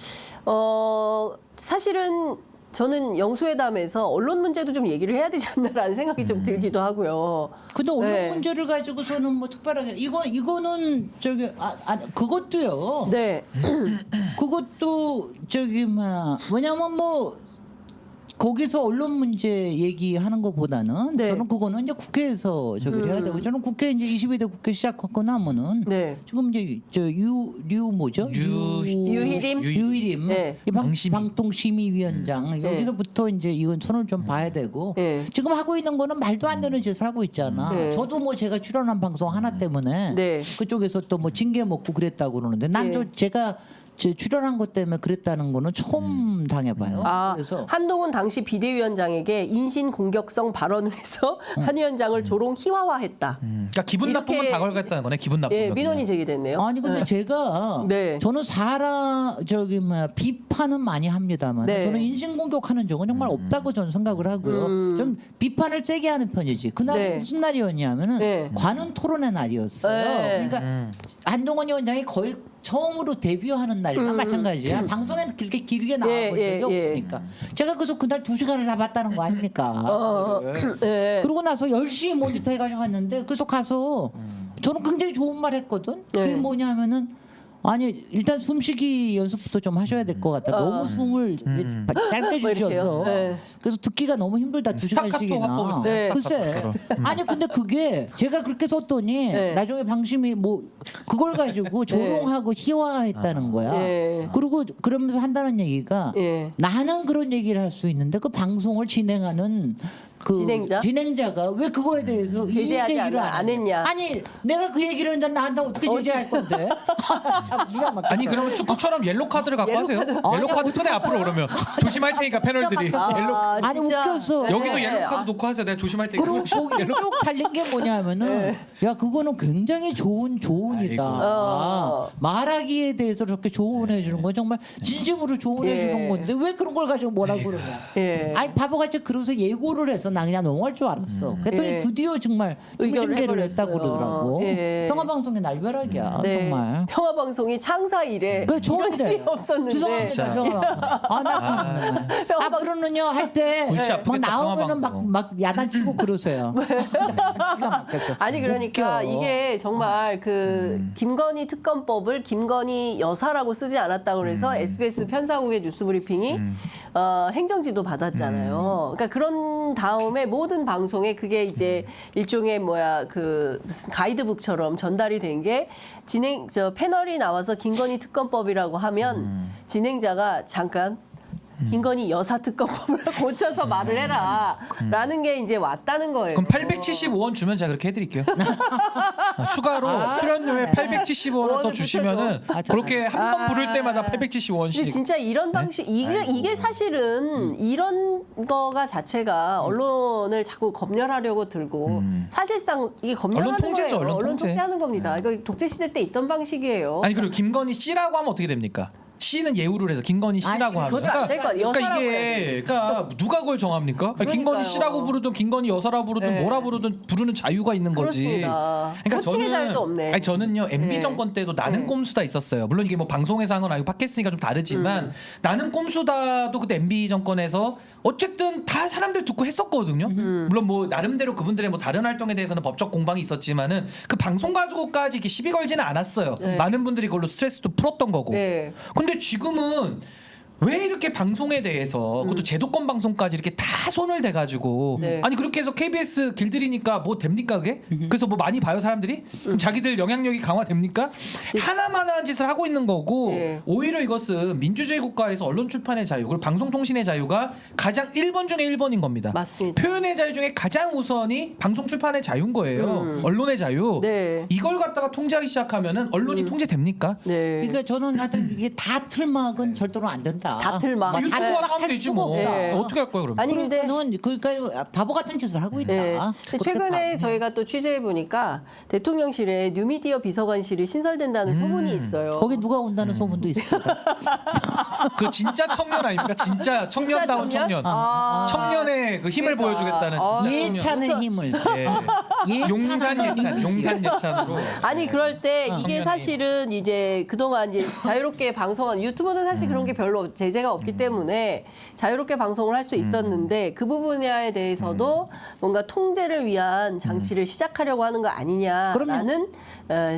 사실은 저는 영수회담에서 언론 문제도 좀 얘기를 해야 되지 않나라는 생각이 좀 들기도 하고요. 근데 언론 네. 문제를 가지고서는 뭐 특별하게 이거는 저기 그것도요. 네. 그것도 저기 뭐냐면 뭐 거기서 언론 문제 얘기하는 것보다는 네. 저는 그거는 이제 국회에서 저기를 해야 되고 저는 국회 이제 22대 국회 시작하고 나면은 네. 지금 이제 유희림? 유희림 네. 이 방심위. 방통심의위원장 네. 여기서부터 이제 이건 손을 좀 봐야 되고 네. 지금 하고 있는 거는 말도 안 되는 짓을 하고 있잖아. 네. 저도 뭐 제가 출연한 방송 하나 때문에 네. 그쪽에서 또 뭐 징계 먹고 그랬다고 그러는데 난 네. 제가 제 출연한 것 때문에 그랬다는 거는 처음 당해봐요. 그래서 한동훈 당시 비대위원장에게 인신 공격성 발언을 해서 한 위원장을 조롱 희화화했다. 그러니까 기분 나쁘면 이렇게- 다 걸겠다는 거네. 기분 나쁘면. 예, 민원이 제기됐네요. 아니 근데 제가 네. 저는 비판은 많이 합니다만 네. 저는 인신공격하는 적은 정말 없다고 저는 생각을 하고요. 좀 비판을 세게 하는 편이지. 그날 네. 무슨 날이었냐면은 네. 관훈 토론의 날이었어요. 네. 그러니까 한동훈 위원장이 거의 처음으로 데뷔하는 날이나 마찬가지야. 방송에 그렇게 길게 나와본 적이 없으니까. 제가 그래서 그날 2시간을 다 봤다는 거 아닙니까? 네. 그러고 나서 열심히 모니터 해가지고 갔는데 그래서 가서 저는 굉장히 좋은 말 했거든. 그게 네. 뭐냐면은 아니 일단 숨쉬기 연습부터 좀 하셔야 될 것 같다. 너무 숨을 짧게 뭐 이렇게요? 주셔서 네. 그래서 듣기가 너무 힘들다. 스타카토 2시간씩이나. 화법을 네. 써요. 글쎄. 스타카토로. 아니 근데 그게 제가 그렇게 썼더니 네. 나중에 방심이 뭐 그걸 가지고 조롱하고 희화했다는 거야. 네. 그리고 그러면서 한다는 얘기가 예. 나는 그런 얘기를 할 수 있는데 그 방송을 진행하는 그 진행자? 왜 그거에 대해서 제재하지 이의제기를 안 했냐? 아니 내가 그 얘기를 했는데 나한테 어떻게 제재할 건데? 참 기가 막혀. 아니 그러면 축구처럼 옐로 카드를 갖고 하세요. 옐로 카드 끄네 앞으로 그러면 조심할 테니까 패널들이. 아니 진짜. 웃겼어. 네. 여기도 옐로 카드 놓고 하세요. 내가 조심할 테니까. 그리고 거기 쭉 달린 게 뭐냐면은 야 그거는 굉장히 좋은 조언이다. 아이고. 말하기에 대해서 그렇게 조언해 주는 건 정말 진심으로 조언해 예. 주는 건데 왜 그런 걸 가지고 뭐라고 그러냐. 예. 아니 바보같이 그러서 예고를 해서 나 그냥 넘어갈 줄 알았어. 그랬더니 예. 드디어 정말 의견을 징계를 했다고 해버렸어요. 그러더라고. 예. 평화방송의 날벼락이야 정말. 평화방송이 창사 이래 그 이런 처음이래. 일이 없었는데. 죄송합니다. 평화방송. 아나 참. 평화방송 앞으로는요 할 때 골치 막 아프겠다, 나오면은 평화방송. 막 야단치고 그러세요. 기가 막혔죠. 아니 그러니까 웃겨. 이게 정말 그 김건희 특검법을 김건희 여사라고 쓰지 않았다고 그래서 SBS 편사국의 뉴스브리핑이 행정지도 받았잖아요. 그러니까 그런 다음에 모든 방송에 그게 이제 일종의 그 무슨 가이드북처럼 전달이 된 게 패널이 나와서 김건희 특검법이라고 하면 진행자가 잠깐 김건희 여사 특검법을 고쳐서 말을 해라라는 게 이제 왔다는 거예요. 그럼 875원 주면 제가 그렇게 해드릴게요. 추가로 출연료에 875원을 더 주시면은 그렇게 한 번 부를 때마다 근데 875원씩. 진짜 이런 방식 이게 사실은 이런 거가 자체가 언론을 자꾸 검열하려고 들고 사실상 이게 검열하는 언론 통제죠, 거예요. 언론 언론 통제. 통제하는 겁니다. 이거 독재 시대 때 있던 방식이에요. 아니 그리고 김건희 씨라고 하면 어떻게 됩니까? 씨는 예우를 해서 김건희 씨라고 하는. 그것도 안 될 것 같아요. 그러니까 이게 그러니까 누가 그걸 정합니까? 김건희 그러니까요. 씨라고 부르든 김건희 여사라고 부르든 네. 뭐라 부르든 부르는 자유가 있는 거지. 그렇습니다. 그러니까 호칭의 자유도 없네. 아니 저는요 MB 네. 정권 때도 나는 네. 꼼수다 있었어요. 물론 이게 뭐 방송에서 한 건 아니고 팟캐스트니까 좀 다르지만 나는 꼼수다도 그때 MB 정권에서 어쨌든 다 사람들 듣고 했었거든요. 물론 뭐 나름대로 그분들의 뭐 다른 활동에 대해서는 법적 공방이 있었지만은 그 방송 가지고까지 이렇게 시비 걸지는 않았어요. 네. 많은 분들이 그걸로 스트레스도 풀었던 거고. 네. 근데 지금은 왜 이렇게 방송에 대해서 그것도 제도권 방송까지 이렇게 다 손을 대가지고 네. 아니 그렇게 해서 KBS 길들이니까 뭐 됩니까 그게? 그래서 뭐 많이 봐요 사람들이? 그럼 자기들 영향력이 강화됩니까? 하나만한 짓을 하고 있는 거고 네. 오히려 이것은 민주주의 국가에서 언론 출판의 자유 그리고 방송통신의 자유가 가장 1번 중에 1번인 겁니다. 맞습니다. 표현의 자유 중에 가장 우선이 방송 출판의 자유인 거예요. 언론의 자유. 네. 이걸 갖다가 통제하기 시작하면은 언론이 통제됩니까? 네. 그러니까 저는 하여튼 이게 다 틀막은 절대로 안 된다. 다 틀막. 다 유튜브 틀막 하면 할 되지 수가 뭐. 없다. 네. 어떻게 할 거야 그러면? 아니 근데 는 그러니까 바보 같은 짓을 하고 있다. 네. 그렇게 최근에 봐. 저희가 또 취재해 보니까 대통령실에 뉴미디어 비서관실이 신설된다는 소문이 있어요. 거기 누가 온다는 소문도 있을 거다. 그 진짜 청년 아닙니까? 진짜 청년다운 진짜 청년. 아. 청년의 그 힘을 그러니까. 보여주겠다는 아, 진짜 청년. 예찬의 힘을. 예. 용산 예찬, 용산 예찬으로. 아니 그럴 때 이게 청년이. 사실은 이제 그동안 이제 자유롭게 방송한 유튜버는 사실 그런 게 별로 제재가 없기 때문에 자유롭게 방송을 할 수 있었는데 그 부분에 대해서도 뭔가 통제를 위한 장치를 시작하려고 하는 거 아니냐라는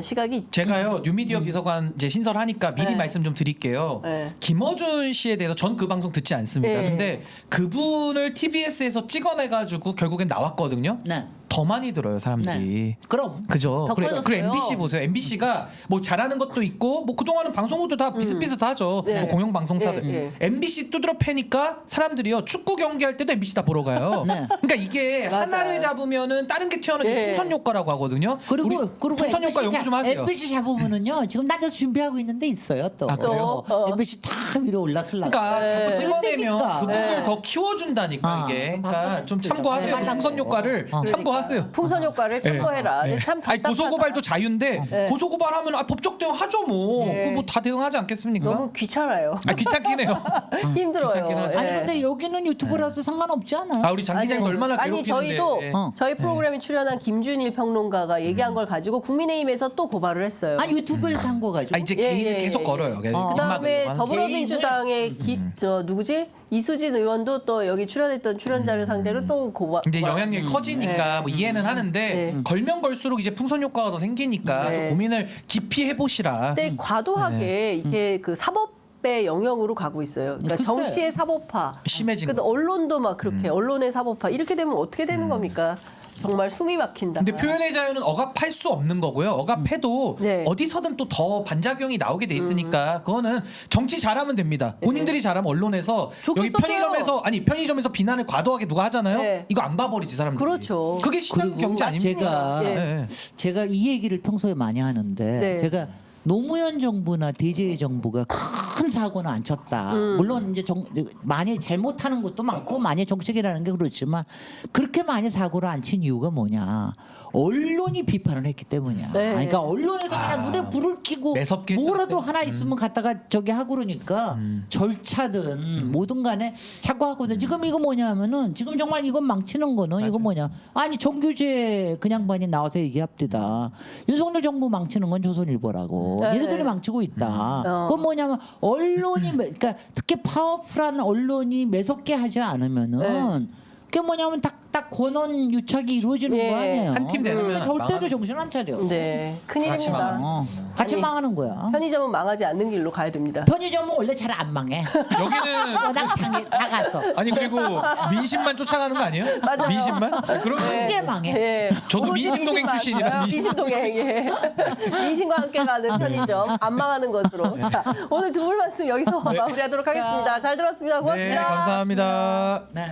시각이 있- 제가요 뉴미디어 비서관 이제 신설하니까 미리 네. 말씀 좀 드릴게요. 네. 김어준 씨에 대해서 전 그 방송 듣지 않습니다. 네. 근데 그분을 TBS에서 찍어내가지고 결국엔 나왔거든요. 네. 더 많이 들어요 사람들이. 그럼 그죠. 더 그래 커졌어요. MBC 보세요. MBC가 뭐 잘하는 것도 있고 뭐 그동안은 방송국도 다 비슷비슷하죠. 네. 뭐 공영 방송사들. 네, MBC 두드러 패니까 사람들이요 축구 경기할 때도 MBC 다 보러 가요. 네. 그러니까 이게 맞아요. 하나를 잡으면은 다른 게 튀어나오는 네. 풍선 효과라고 하거든요. 그리고 풍선 효과 연구 좀 하세요. MBC 잡으면은요 지금 딴 데서 준비하고 있는데 있어요 또. 아, 그래요? MBC 다 위로 올라서려고. 그러니까 자꾸 네. 찍어내면 그러니까. 그분들 네. 더 키워준다니까 아, 이게. 그러니까 맞아. 좀 참고하세요. 네. 그 풍선 효과를 참고하세요. 풍선 효과를 참고해라. 네. 참 아니 답답하다. 고소고발도 자유인데 네. 고소고발하면 법적 대응 하죠 뭐. 네. 그거 뭐 다 대응하지 않겠습니까? 너무 귀찮아요. 아 귀찮긴 해요. 힘들어요. 귀찮긴 하죠. 아니 예. 근데 여기는 유튜브라서 상관없지 않아요? 아 우리 장 기자님 얼마나 아니 괴롭히는데. 저희도 예. 저희 프로그램에 출연한 김준일 평론가가 얘기한 걸 가지고 국민의힘에서 또 고발을 했어요. 아 유튜브에서 한 거 가지고. 아 이제 예, 개인이 예, 계속 예. 걸어요. 그다음에 입막을. 더불어민주당의 저 누구지 이수진 의원도 또 여기 출연했던 출연자를 상대로 또 고발. 근데 영향력이 커지니까 뭐 이해는 하는데 네. 걸면 걸수록 이제 풍선 효과가 더 생기니까 네. 좀 고민을 깊이 해보시라. 근데 과도하게 이게 그 사법의 영역으로 가고 있어요. 그러니까 글쎄요. 정치의 사법화, 심해진 근데 거. 언론도 막 그렇게 언론의 사법화 이렇게 되면 어떻게 되는 겁니까? 정말 숨이 막힌다. 근데 표현의 자유는 억압할 수 없는 거고요. 억압해도 네. 어디서든 또 더 반작용이 나오게 돼 있으니까 그거는 정치 잘하면 됩니다. 본인들이 잘하면 언론에서 여기 좋겠어요. 편의점에서 비난을 과도하게 누가 하잖아요. 네. 이거 안 봐버리지 사람들이. 그렇죠. 그게 시장 그리고 경제 아닙니까? 제가 예. 제가 이 얘기를 평소에 많이 하는데 네. 제가 노무현 정부나 DJ 정부가 큰 사고는 안 쳤다. 물론 이제 많이 잘못하는 것도 많고 많이 정책이라는 게 그렇지만 그렇게 많이 사고를 안 친 이유가 뭐냐? 언론이 비판을 했기 때문이야. 네. 그러니까 언론에서 그냥 눈에 불을 켜고 매섭게 뭐라도 했죠. 하나 있으면 갖다가 저기 하고 그러니까 절차든 뭐든 간에 자꾸 하거든. 지금 이거 뭐냐면은 지금 정말 이건 망치는 거는 이거 뭐냐? 아니 정규제 그냥 많이 나와서 얘기합디다. 윤석열 정부 망치는 건 조선일보라고. 네. 얘네들이 망치고 있다. 그건 뭐냐면 언론이 그러니까 특히 파워풀한 언론이 매섭게 하지 않으면은 그게 뭐냐면 딱 권한 유착이 이루어지는 예. 거 아니에요. 한팀 되면 절대로 망하는 정신 안 차려. 네, 같이 큰일입니다. 망하는 같이 아니, 망하는 거야. 편의점은 망하지 않는 길로 가야 됩니다. 편의점은 원래 잘 안 망해. 여기는 워낙 작아서. 아니 그리고 민심만 쫓아가는 거 아니에요? 맞아요. 민심만? 그럼 크게 망해. 예. 저도 오로지 민심동행 민심만. 출신이라 민심동행. 예. 민심과 함께 가는 편의점 안 망하는 것으로. 자, 오늘 두 분 말씀 여기서 마무리하도록 하겠습니다. 잘 들었습니다. 네 고맙습니다. 감사합니다. 네.